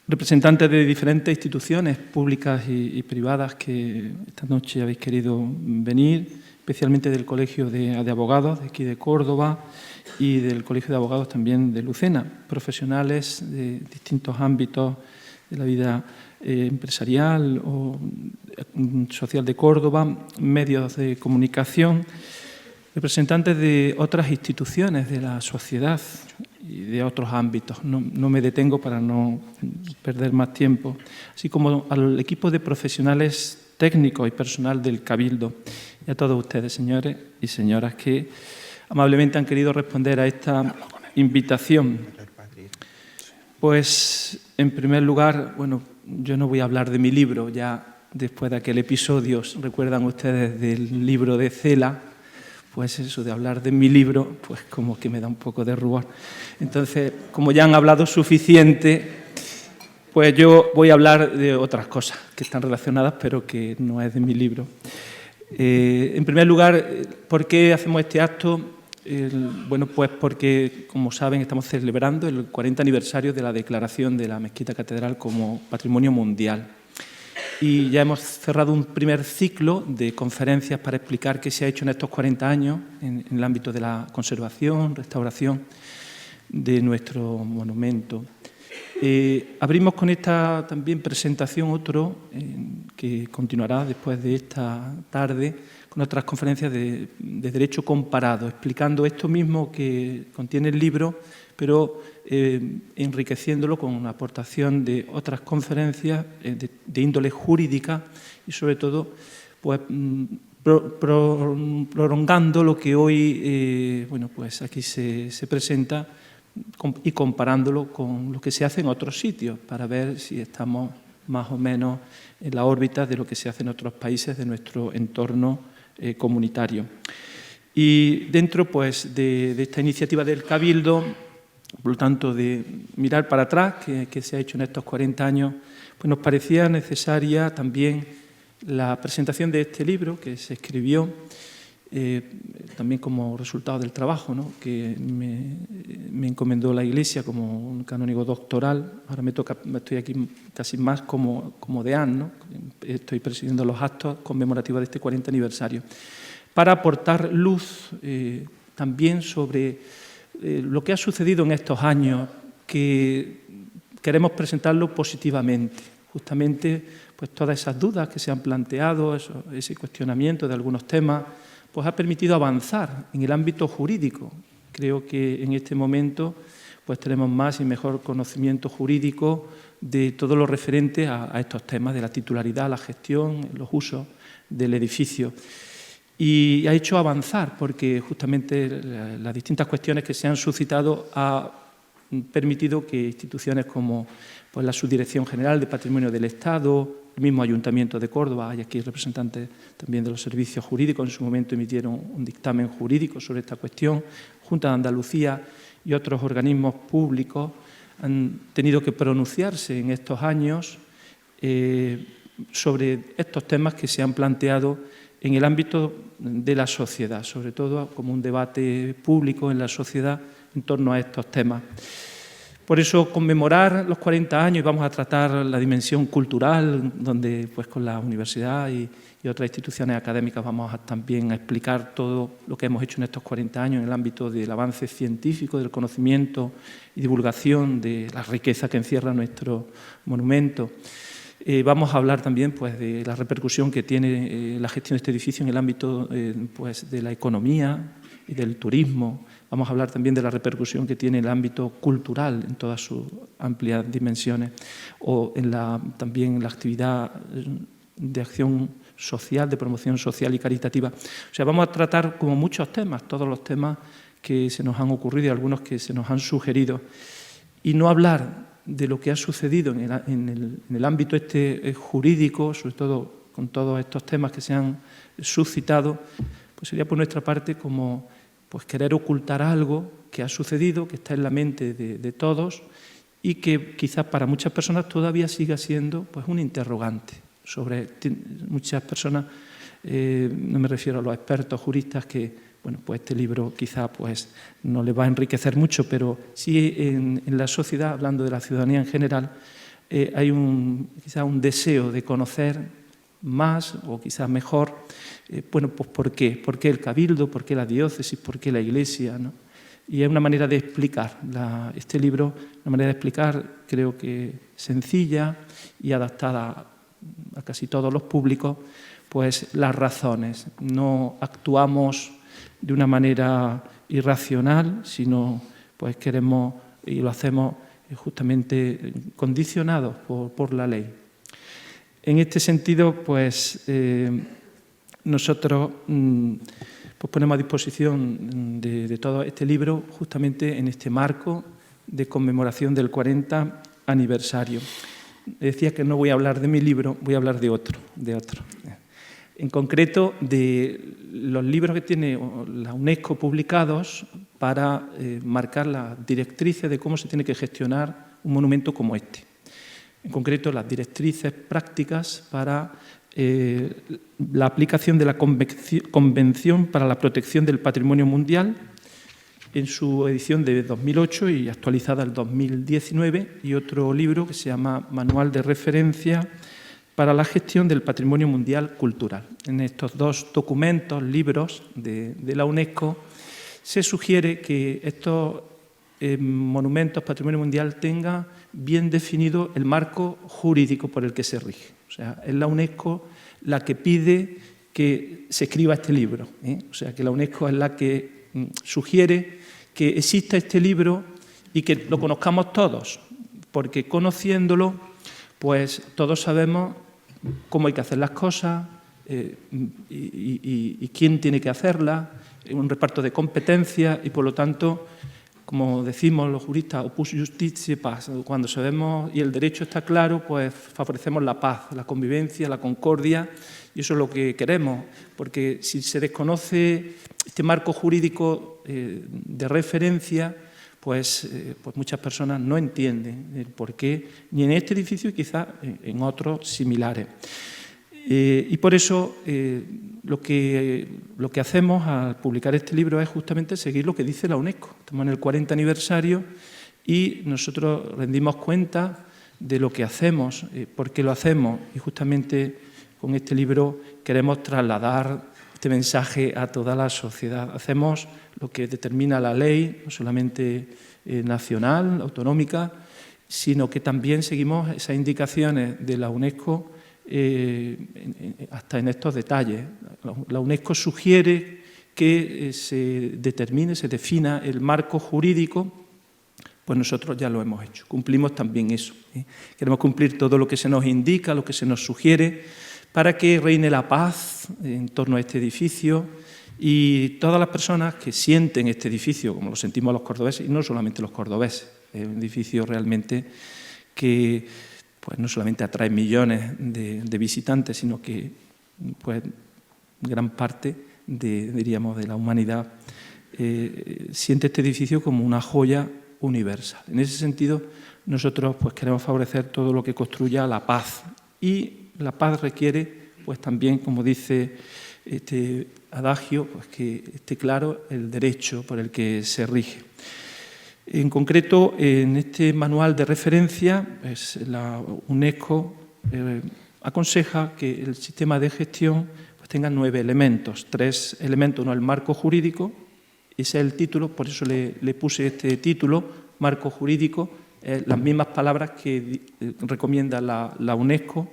representantes de diferentes instituciones públicas y privadas que esta noche habéis querido venir, especialmente del Colegio de Abogados de aquí de Córdoba y del Colegio de Abogados también de Lucena, profesionales de distintos ámbitos de la vida empresarial o social de Córdoba, medios de comunicación, representantes de otras instituciones de la sociedad y de otros ámbitos. No me detengo para no perder más tiempo, así como al equipo de profesionales técnicos y personal del Cabildo y a todos ustedes, señores y señoras, que amablemente han querido responder a esta invitación. Pues, en primer lugar, bueno, yo no voy a hablar de mi libro, ya después de aquel episodio, recuerdan ustedes del libro de Cela, pues eso de hablar de mi libro, pues como que me da un poco de rubor. Entonces, como ya han hablado suficiente, pues yo voy a hablar de otras cosas que están relacionadas, pero que no es de mi libro. En primer lugar, ¿por qué hacemos este acto? Bueno, pues porque, como saben, estamos celebrando el 40 aniversario de la declaración de la Mezquita Catedral como Patrimonio Mundial. Y ya hemos cerrado un primer ciclo de conferencias para explicar qué se ha hecho en estos 40 años en el ámbito de la conservación, restauración de nuestro monumento. Abrimos con esta también presentación otro que continuará después de esta tarde con otras conferencias de derecho comparado, explicando esto mismo que contiene el libro, pero enriqueciéndolo con una aportación de otras conferencias de índole jurídica y, sobre todo, pues, prolongando lo que hoy bueno, pues aquí se presenta y comparándolo con lo que se hace en otros sitios para ver si estamos más o menos en la órbita de lo que se hace en otros países de nuestro entorno comunitario. Y dentro, pues, de esta iniciativa del Cabildo, por lo tanto, de mirar para atrás, que se ha hecho en estos 40 años, pues nos parecía necesaria también la presentación de este libro que se escribió también como resultado del trabajo, ¿no?, que me encomendó la Iglesia como un canónigo doctoral. Ahora me estoy aquí casi más como deán, ¿no? Estoy presidiendo los actos conmemorativos de este 40 aniversario, para aportar luz también sobre lo que ha sucedido en estos años que queremos presentarlo positivamente. Justamente, pues todas esas dudas que se han planteado, ese cuestionamiento de algunos temas, pues ha permitido avanzar en el ámbito jurídico. Creo que en este momento pues tenemos más y mejor conocimiento jurídico de todo lo referente a estos temas de la titularidad, la gestión, los usos del edificio. Y ha hecho avanzar porque justamente las distintas cuestiones que se han suscitado ha permitido que instituciones como pues, la Subdirección General de Patrimonio del Estado, el mismo Ayuntamiento de Córdoba, hay aquí representantes también de los servicios jurídicos, en su momento emitieron un dictamen jurídico sobre esta cuestión, Junta de Andalucía y otros organismos públicos han tenido que pronunciarse en estos años sobre estos temas que se han planteado en el ámbito de la sociedad, sobre todo como un debate público en la sociedad en torno a estos temas. Por eso, conmemorar los 40 años y vamos a tratar la dimensión cultural, donde pues, con la universidad y otras instituciones académicas vamos a también explicar todo lo que hemos hecho en estos 40 años en el ámbito del avance científico, del conocimiento y divulgación de la riqueza que encierra nuestro monumento. Vamos a hablar también pues, de la repercusión que tiene la gestión de este edificio en el ámbito pues, de la economía y del turismo. Vamos a hablar también de la repercusión que tiene el ámbito cultural en todas sus amplias dimensiones o también en la actividad de acción social, de promoción social y caritativa. O sea, vamos a tratar como muchos temas, todos los temas que se nos han ocurrido y algunos que se nos han sugerido, y no hablar de lo que ha sucedido en el ámbito jurídico, sobre todo con todos estos temas que se han suscitado, pues sería por nuestra parte como pues querer ocultar algo que ha sucedido, que está en la mente de todos y que quizás para muchas personas todavía siga siendo pues, un interrogante. Sobre muchas personas, no me refiero a los expertos juristas que, bueno, pues este libro quizás pues, no les va a enriquecer mucho, pero sí en la sociedad, hablando de la ciudadanía en general, hay quizás un deseo de conocer más o quizás mejor, bueno, pues ¿por qué? ¿Por qué el Cabildo? ¿Por qué la diócesis? ¿Por qué la Iglesia? ¿No? Y es una manera de explicar, este libro, una manera de explicar creo que sencilla y adaptada a casi todos los públicos, pues las razones. No actuamos de una manera irracional, sino pues queremos y lo hacemos justamente condicionados por la ley. En este sentido, pues nosotros pues ponemos a disposición de todo este libro justamente en este marco de conmemoración del 40 aniversario. Decía que no voy a hablar de mi libro, voy a hablar de otro. En concreto, de los libros que tiene la UNESCO publicados para marcar las directrices de cómo se tiene que gestionar un monumento como este. En concreto, las directrices prácticas para la aplicación de la Convención para la Protección del Patrimonio Mundial en su edición de 2008 y actualizada en 2019, y otro libro que se llama Manual de Referencia para la Gestión del Patrimonio Mundial Cultural. En estos dos documentos, libros de la UNESCO, se sugiere que estos monumentos patrimonio mundial tengan bien definido el marco jurídico por el que se rige. O sea, es la UNESCO la que pide que se escriba este libro. O sea, que la UNESCO es la que sugiere que exista este libro y que lo conozcamos todos, porque conociéndolo, pues todos sabemos cómo hay que hacer las cosas y quién tiene que hacerlas, un reparto de competencias y, por lo tanto, como decimos los juristas, opus justitiae paz, cuando sabemos y el derecho está claro, pues favorecemos la paz, la convivencia, la concordia, y eso es lo que queremos, porque si se desconoce este marco jurídico de referencia, pues muchas personas no entienden el porqué, ni en este edificio y quizás en otros similares. Y por eso lo que hacemos al publicar este libro es justamente seguir lo que dice la UNESCO. Estamos en el 40 aniversario y nosotros rendimos cuenta de lo que hacemos, por qué lo hacemos, y justamente con este libro queremos trasladar este mensaje a toda la sociedad. Hacemos lo que determina la ley, no solamente nacional, autonómica, sino que también seguimos esas indicaciones de la UNESCO hasta en estos detalles. La UNESCO sugiere que se determine, se defina el marco jurídico, pues nosotros ya lo hemos hecho. Cumplimos también eso. Queremos cumplir todo lo que se nos indica, lo que se nos sugiere, para que reine la paz en torno a este edificio y todas las personas que sienten este edificio, como lo sentimos los cordobeses, y no solamente los cordobeses, es un edificio realmente que pues, no solamente atrae millones de visitantes, sino que pues, gran parte diríamos, de la humanidad siente este edificio como una joya universal. En ese sentido, nosotros pues, queremos favorecer todo lo que construya la paz. Y la paz requiere, pues también, como dice este adagio, pues, que esté claro el derecho por el que se rige. En concreto, en este manual de referencia, pues, la UNESCO aconseja que el sistema de gestión pues, tenga 9 elementos. 3 elementos, uno el marco jurídico, ese es el título, por eso le puse este título, marco jurídico, las mismas palabras que recomienda la UNESCO,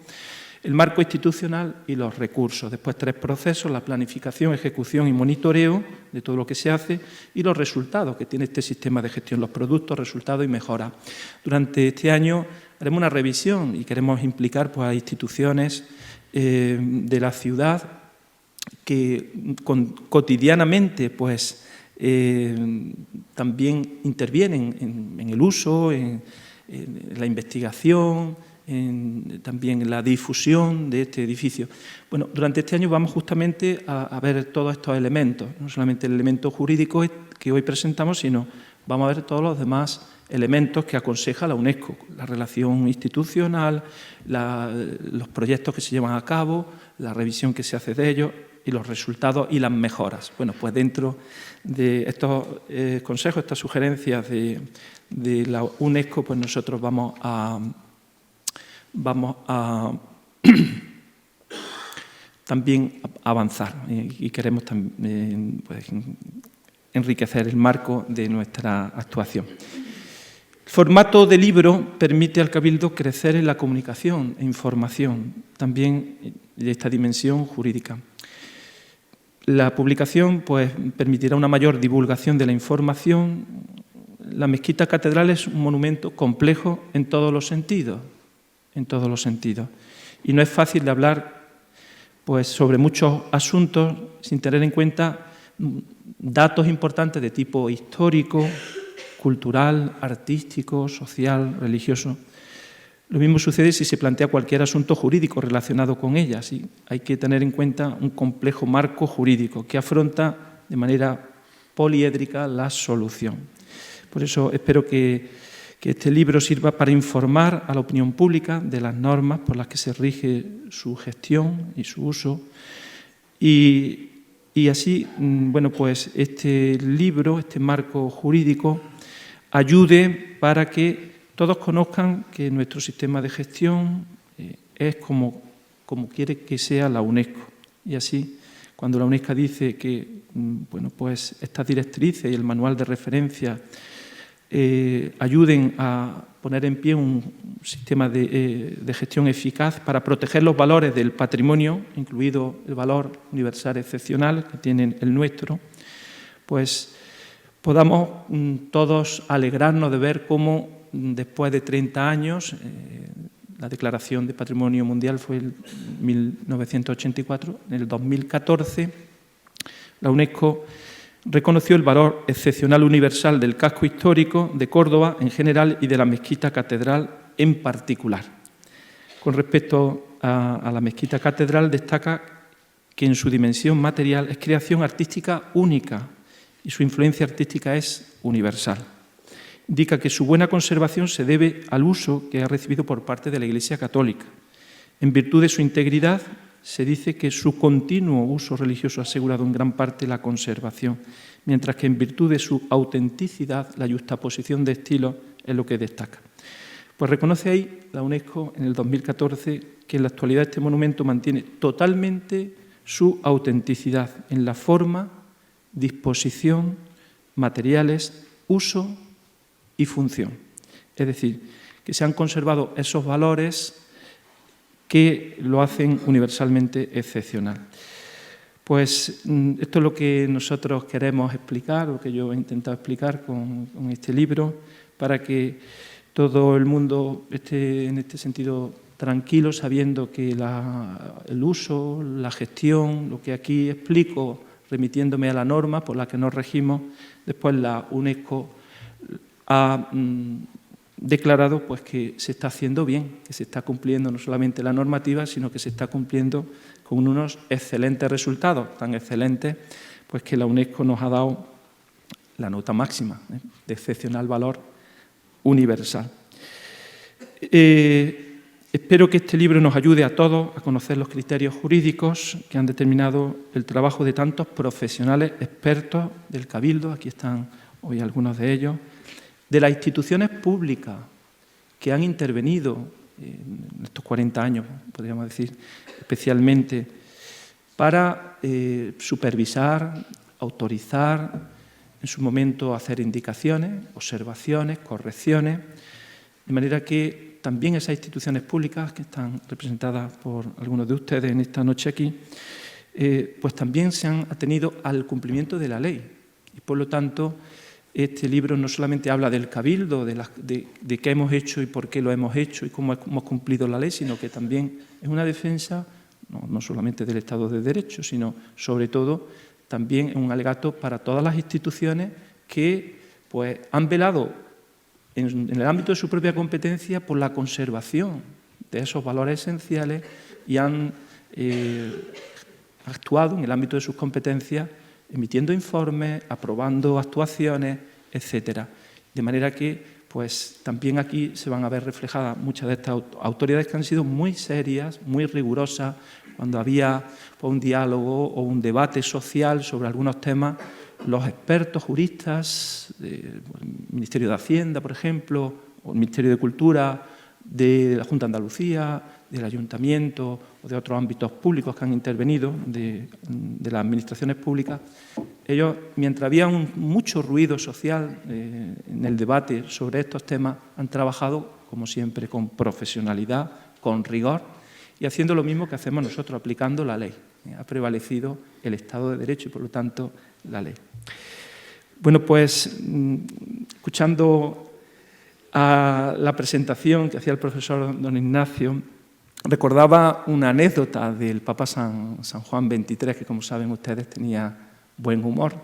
el marco institucional y los recursos. Después 3 procesos, la planificación, ejecución y monitoreo de todo lo que se hace y los resultados que tiene este sistema de gestión, los productos, resultados y mejoras. Durante este año haremos una revisión y queremos implicar pues, a instituciones de la ciudad que cotidianamente pues, también intervienen en el uso, en la investigación, también en la difusión de este edificio. Bueno, durante este año vamos justamente a ver todos estos elementos, no solamente el elemento jurídico que hoy presentamos, sino vamos a ver todos los demás elementos que aconseja la UNESCO, la relación institucional, los proyectos que se llevan a cabo, la revisión que se hace de ellos y los resultados y las mejoras. Bueno, pues dentro de estos consejos, estas sugerencias de la UNESCO, pues nosotros vamos a también avanzar y queremos también pues, enriquecer el marco de nuestra actuación. El formato de libro permite al Cabildo crecer en la comunicación e información, también de esta dimensión jurídica. La publicación pues, permitirá una mayor divulgación de la información. La mezquita catedral es un monumento complejo en todos los sentidos, Y no es fácil de hablar pues, sobre muchos asuntos sin tener en cuenta datos importantes de tipo histórico, cultural, artístico, social, religioso. Lo mismo sucede si se plantea cualquier asunto jurídico relacionado con ella. ¿Sí? Hay que tener en cuenta un complejo marco jurídico que afronta de manera poliédrica la solución. Por eso espero que este libro sirva para informar a la opinión pública de las normas por las que se rige su gestión y su uso. Y así, bueno, pues este libro, este marco jurídico, ayude para que todos conozcan que nuestro sistema de gestión es como quiere que sea la UNESCO. Y así, cuando la UNESCO dice que bueno, pues estas directrices y el manual de referencia ayuden a poner en pie un sistema de gestión eficaz para proteger los valores del patrimonio, incluido el valor universal excepcional que tiene el nuestro, pues podamos todos alegrarnos de ver cómo después de 30 años, la Declaración de Patrimonio Mundial fue en 1984, en el 2014, la UNESCO reconoció el valor excepcional universal del casco histórico de Córdoba en general y de la mezquita catedral en particular. Con respecto a la mezquita catedral, destaca que en su dimensión material es creación artística única y su influencia artística es universal. Indica que su buena conservación se debe al uso que ha recibido por parte de la Iglesia Católica. En virtud de su integridad, se dice que su continuo uso religioso ha asegurado en gran parte la conservación, mientras que en virtud de su autenticidad, la yuxtaposición de estilos es lo que destaca. Pues reconoce ahí la UNESCO en el 2014 que en la actualidad este monumento mantiene totalmente su autenticidad en la forma, disposición, materiales, uso y función. Es decir, que se han conservado esos valores que lo hacen universalmente excepcional. Pues esto es lo que nosotros queremos explicar, lo que yo he intentado explicar con este libro, para que todo el mundo esté en este sentido tranquilo, sabiendo que el uso, la gestión, lo que aquí explico, remitiéndome a la norma por la que nos regimos, después la UNESCO ha declarado pues, que se está haciendo bien, que se está cumpliendo no solamente la normativa, sino que se está cumpliendo con unos excelentes resultados, tan excelentes pues, que la UNESCO nos ha dado la nota máxima, de excepcional valor universal. Espero que este libro nos ayude a todos a conocer los criterios jurídicos que han determinado el trabajo de tantos profesionales expertos del Cabildo, aquí están hoy algunos de ellos, de las instituciones públicas que han intervenido en estos 40 años, podríamos decir, especialmente para supervisar, autorizar, en su momento hacer indicaciones, observaciones, correcciones, de manera que también esas instituciones públicas que están representadas por algunos de ustedes en esta noche aquí, pues también se han atenido al cumplimiento de la ley. Y por lo tanto, este libro no solamente habla del Cabildo, de qué hemos hecho y por qué lo hemos hecho y cómo hemos cumplido la ley, sino que también es una defensa no solamente del Estado de Derecho, sino sobre todo también es un alegato para todas las instituciones que pues, han velado en el ámbito de su propia competencia por la conservación de esos valores esenciales y han actuado en el ámbito de sus competencias emitiendo informes, aprobando actuaciones, etcétera. De manera que pues, también aquí se van a ver reflejadas muchas de estas autoridades que han sido muy serias, muy rigurosas, cuando había pues, un diálogo o un debate social sobre algunos temas, los expertos juristas del Ministerio de Hacienda, por ejemplo, o el Ministerio de Cultura, de la Junta de Andalucía, del Ayuntamiento o de otros ámbitos públicos que han intervenido, de las administraciones públicas, ellos, mientras había mucho ruido social en el debate sobre estos temas, han trabajado, como siempre, con profesionalidad, con rigor, y haciendo lo mismo que hacemos nosotros, aplicando la ley. Ha prevalecido el Estado de Derecho y, por lo tanto, la ley. Bueno, pues, escuchando a la presentación que hacía el profesor don Ignacio, recordaba una anécdota del Papa San Juan XXIII, que, como saben ustedes, tenía buen humor.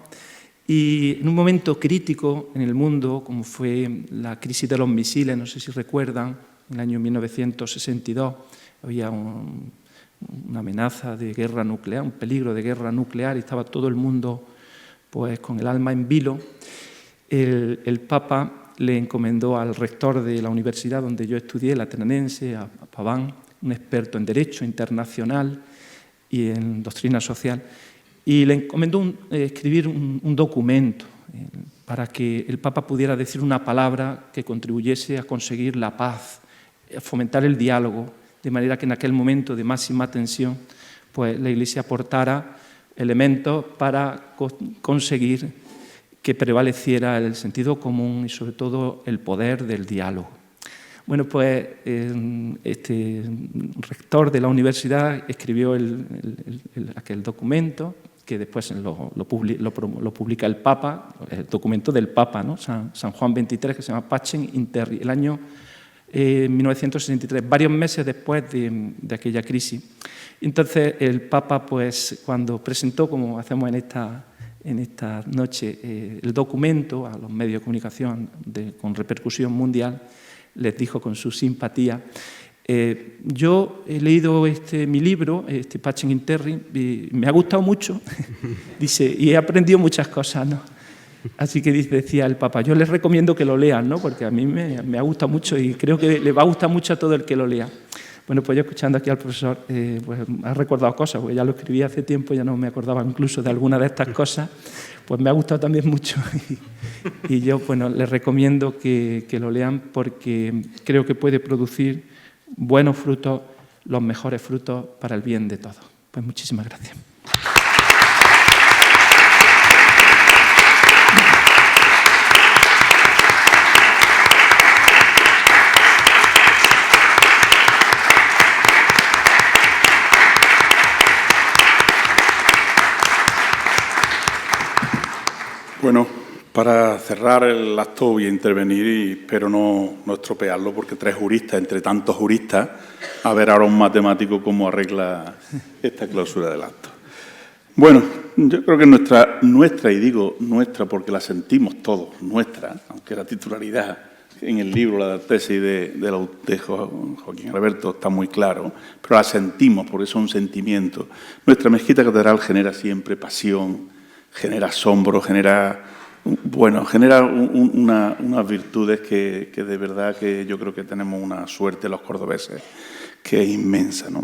Y en un momento crítico en el mundo, como fue la crisis de los misiles, no sé si recuerdan, en el año 1962, había una amenaza de guerra nuclear, un peligro de guerra nuclear, y estaba todo el mundo pues, con el alma en vilo. El Papa le encomendó al rector de la universidad donde yo estudié, la Atenense, a Paván, un experto en Derecho Internacional y en Doctrina Social, y le encomendó escribir un documento para que el Papa pudiera decir una palabra que contribuyese a conseguir la paz, a fomentar el diálogo, de manera que en aquel momento de máxima tensión pues, la Iglesia aportara elementos para conseguir que prevaleciera el sentido común y sobre todo el poder del diálogo. Bueno, pues este rector de la universidad escribió aquel documento que después lo publica el Papa, el documento del Papa, ¿no? San Juan XXIII, que se llama Pacem in Terris, el año 1963, varios meses después de aquella crisis. Entonces el Papa, pues, cuando presentó, como hacemos en esta noche, el documento a los medios de comunicación con repercusión mundial, les dijo con su simpatía: yo he leído mi libro, Pacem in Terris, y me ha gustado mucho, dice, y he aprendido muchas cosas, ¿no? Así que decía el Papa, yo les recomiendo que lo lean, ¿no? Porque a mí me ha gustado mucho y creo que le va a gustar mucho a todo el que lo lea. Bueno, pues yo escuchando aquí al profesor, pues me ha recordado cosas, porque ya lo escribí hace tiempo, ya no me acordaba incluso de alguna de estas cosas, pues me ha gustado también mucho. Y yo, bueno, les recomiendo que lo lean porque creo que puede producir buenos frutos, los mejores frutos para el bien de todos. Pues muchísimas gracias. Bueno, para cerrar el acto voy a intervenir y espero no estropearlo, porque 3 juristas, entre tantos juristas, a ver ahora un matemático cómo arregla esta clausura del acto. Bueno, yo creo que nuestra, y digo nuestra porque la sentimos todos, nuestra, aunque la titularidad en el libro, la tesis de Joaquín Alberto está muy claro, pero la sentimos porque es un sentimiento. Nuestra mezquita catedral genera siempre pasión, genera asombro, genera unas virtudes que de verdad que yo creo que tenemos una suerte los cordobeses que es inmensa, ¿no?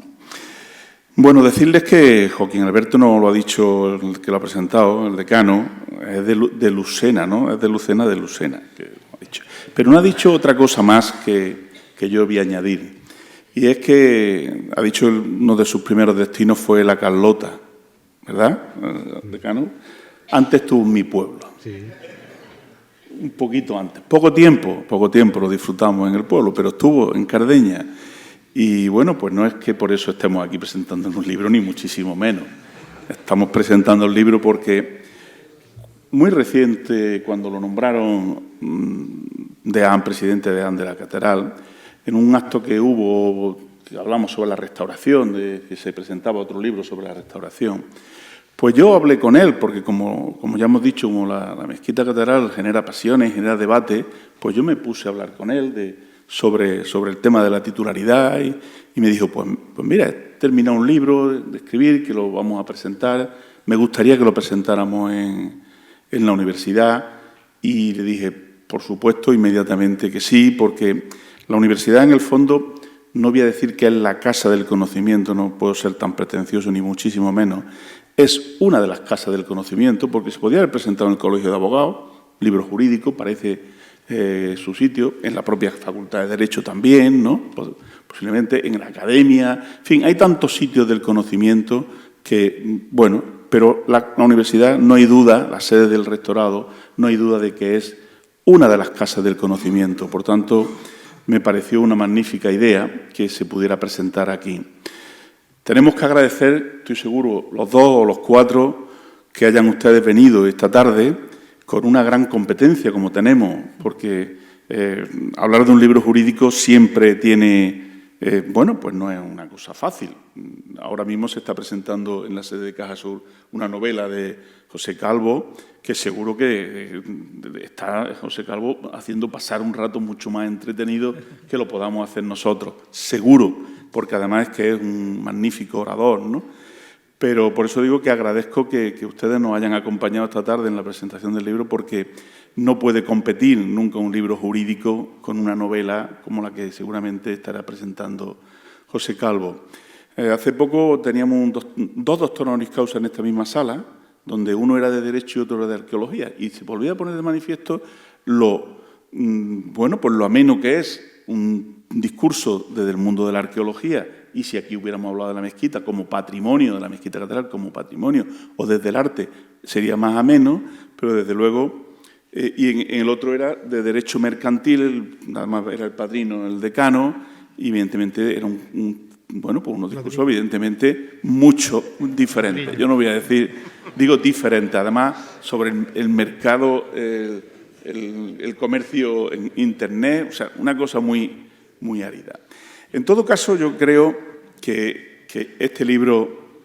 Bueno, decirles que Joaquín Alberto no lo ha dicho el que lo ha presentado, el decano, es de Lucena, ¿no? Es de Lucena, que lo ha dicho. Pero no ha dicho otra cosa más que yo voy a añadir. Y es que ha dicho uno de sus primeros destinos fue la Carlota, ¿verdad, decano? Antes estuvo en mi pueblo. Sí. Un poquito antes. Poco tiempo lo disfrutamos en el pueblo, pero estuvo en Cardeña. Y bueno, pues no es que por eso estemos aquí presentando un libro, ni muchísimo menos. Estamos presentando el libro porque muy reciente, cuando lo nombraron presidente de la Catedral, en un acto que hubo, que hablamos sobre la restauración, que se presentaba otro libro sobre la restauración, pues yo hablé con él, porque como ya hemos dicho, como la mezquita catedral genera pasiones, genera debate, pues yo me puse a hablar con él sobre el tema de la titularidad y me dijo, pues mira, he terminado un libro de escribir que lo vamos a presentar, me gustaría que lo presentáramos en la universidad, y le dije, por supuesto, inmediatamente que sí, porque la universidad en el fondo, no voy a decir que es la casa del conocimiento, no puedo ser tan pretencioso ni muchísimo menos, es una de las casas del conocimiento, porque se podía haber presentado en el Colegio de Abogados, libro jurídico, parece su sitio, en la propia Facultad de Derecho también, ¿no? Posiblemente en la academia, en fin, hay tantos sitios del conocimiento que, bueno, pero la universidad, no hay duda, la sede del rectorado, no hay duda de que es una de las casas del conocimiento. Por tanto, me pareció una magnífica idea que se pudiera presentar aquí. Tenemos que agradecer, estoy seguro, los 2 o los 4 que hayan ustedes venido esta tarde con una gran competencia como tenemos, porque hablar de un libro jurídico siempre tiene, bueno, pues no es una cosa fácil. Ahora mismo se está presentando en la sede de Caja Sur una novela de José Calvo, que seguro que está José Calvo haciendo pasar un rato mucho más entretenido que lo podamos hacer nosotros, seguro, porque además es que es un magnífico orador, ¿no? Pero por eso digo que agradezco que ustedes nos hayan acompañado esta tarde en la presentación del libro, porque no puede competir nunca un libro jurídico con una novela como la que seguramente estará presentando José Calvo. Hace poco teníamos dos doctores honoris causa en esta misma sala, donde uno era de Derecho y otro era de Arqueología, y se volvía a poner de manifiesto lo ameno que es un discurso desde el mundo de la arqueología, y si aquí hubiéramos hablado de la mezquita como patrimonio, de la mezquita catedral como patrimonio, o desde el arte, sería más ameno, pero desde luego, y en el otro era de derecho mercantil, nada más era el padrino, el decano, y evidentemente era unos discursos evidentemente mucho diferentes. Yo no voy a decir, digo diferente, además sobre el mercado, el comercio en Internet, o sea, una cosa muy, muy árida. En todo caso, yo creo que este libro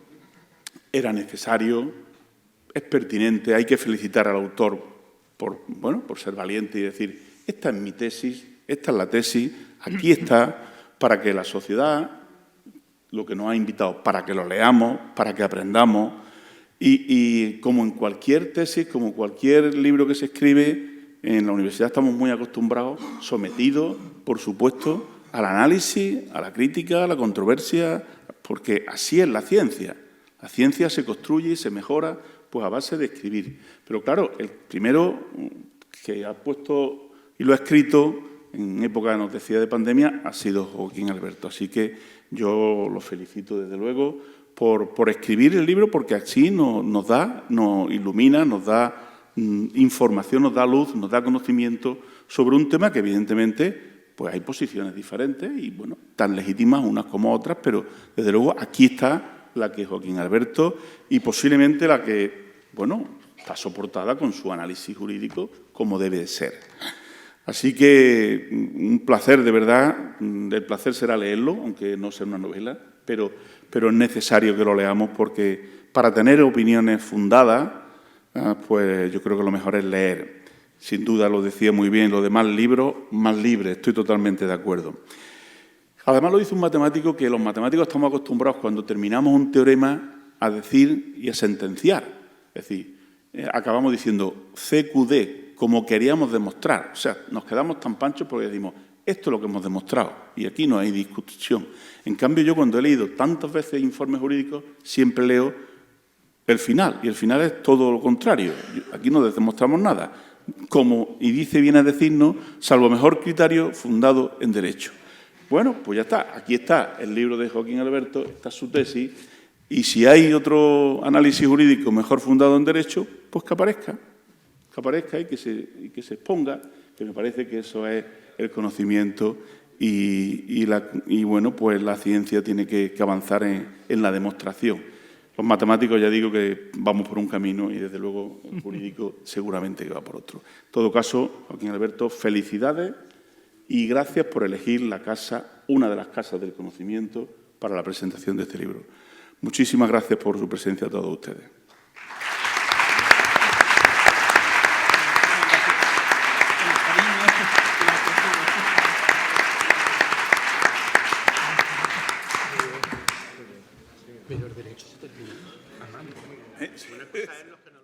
era necesario, es pertinente, hay que felicitar al autor por ser valiente y decir, esta es mi tesis, esta es la tesis, aquí está, para que la sociedad, lo que nos ha invitado, para que lo leamos, para que aprendamos, y como en cualquier tesis, como cualquier libro que se escribe, en la universidad estamos muy acostumbrados, sometidos, por supuesto, al análisis, a la crítica, a la controversia, porque así es la ciencia. La ciencia se construye y se mejora pues a base de escribir. Pero claro, el primero que ha puesto y lo ha escrito en época, nos decía, de pandemia, ha sido Joaquín Alberto. Así que yo lo felicito desde luego por escribir el libro, porque así nos ilumina, nos da información, nos da luz, nos da conocimiento sobre un tema que evidentemente pues hay posiciones diferentes y, bueno, tan legítimas unas como otras, pero desde luego aquí está la que Joaquín Alberto y posiblemente la que, bueno, está soportada con su análisis jurídico como debe de ser. Así que un placer, de verdad, el placer será leerlo, aunque no sea una novela, pero es necesario que lo leamos porque para tener opiniones fundadas, pues yo creo que lo mejor es leer. Sin duda, lo decía muy bien, lo de más libros, más libre, estoy totalmente de acuerdo. Además, lo dice un matemático que los matemáticos estamos acostumbrados cuando terminamos un teorema a decir y a sentenciar. Es decir, acabamos diciendo CQD, como queríamos demostrar. O sea, nos quedamos tan panchos porque decimos, esto es lo que hemos demostrado y aquí no hay discusión. En cambio, yo cuando he leído tantas veces informes jurídicos, siempre leo el final, y el final es todo lo contrario. Aquí no demostramos nada. Como, y dice, viene a decirnos, salvo mejor criterio fundado en derecho. Bueno, pues ya está. Aquí está el libro de Joaquín Alberto, está su tesis, y si hay otro análisis jurídico mejor fundado en derecho, pues que aparezca y que se exponga, que me parece que eso es el conocimiento y bueno, pues la ciencia tiene que avanzar en la demostración. Los matemáticos ya digo que vamos por un camino y desde luego el jurídico seguramente que va por otro. En todo caso, Joaquín Alberto, felicidades y gracias por elegir la casa, una de las casas del conocimiento para la presentación de este libro. Muchísimas gracias por su presencia a todos ustedes. Mejor derecho se termina amando. Una cosa es los que no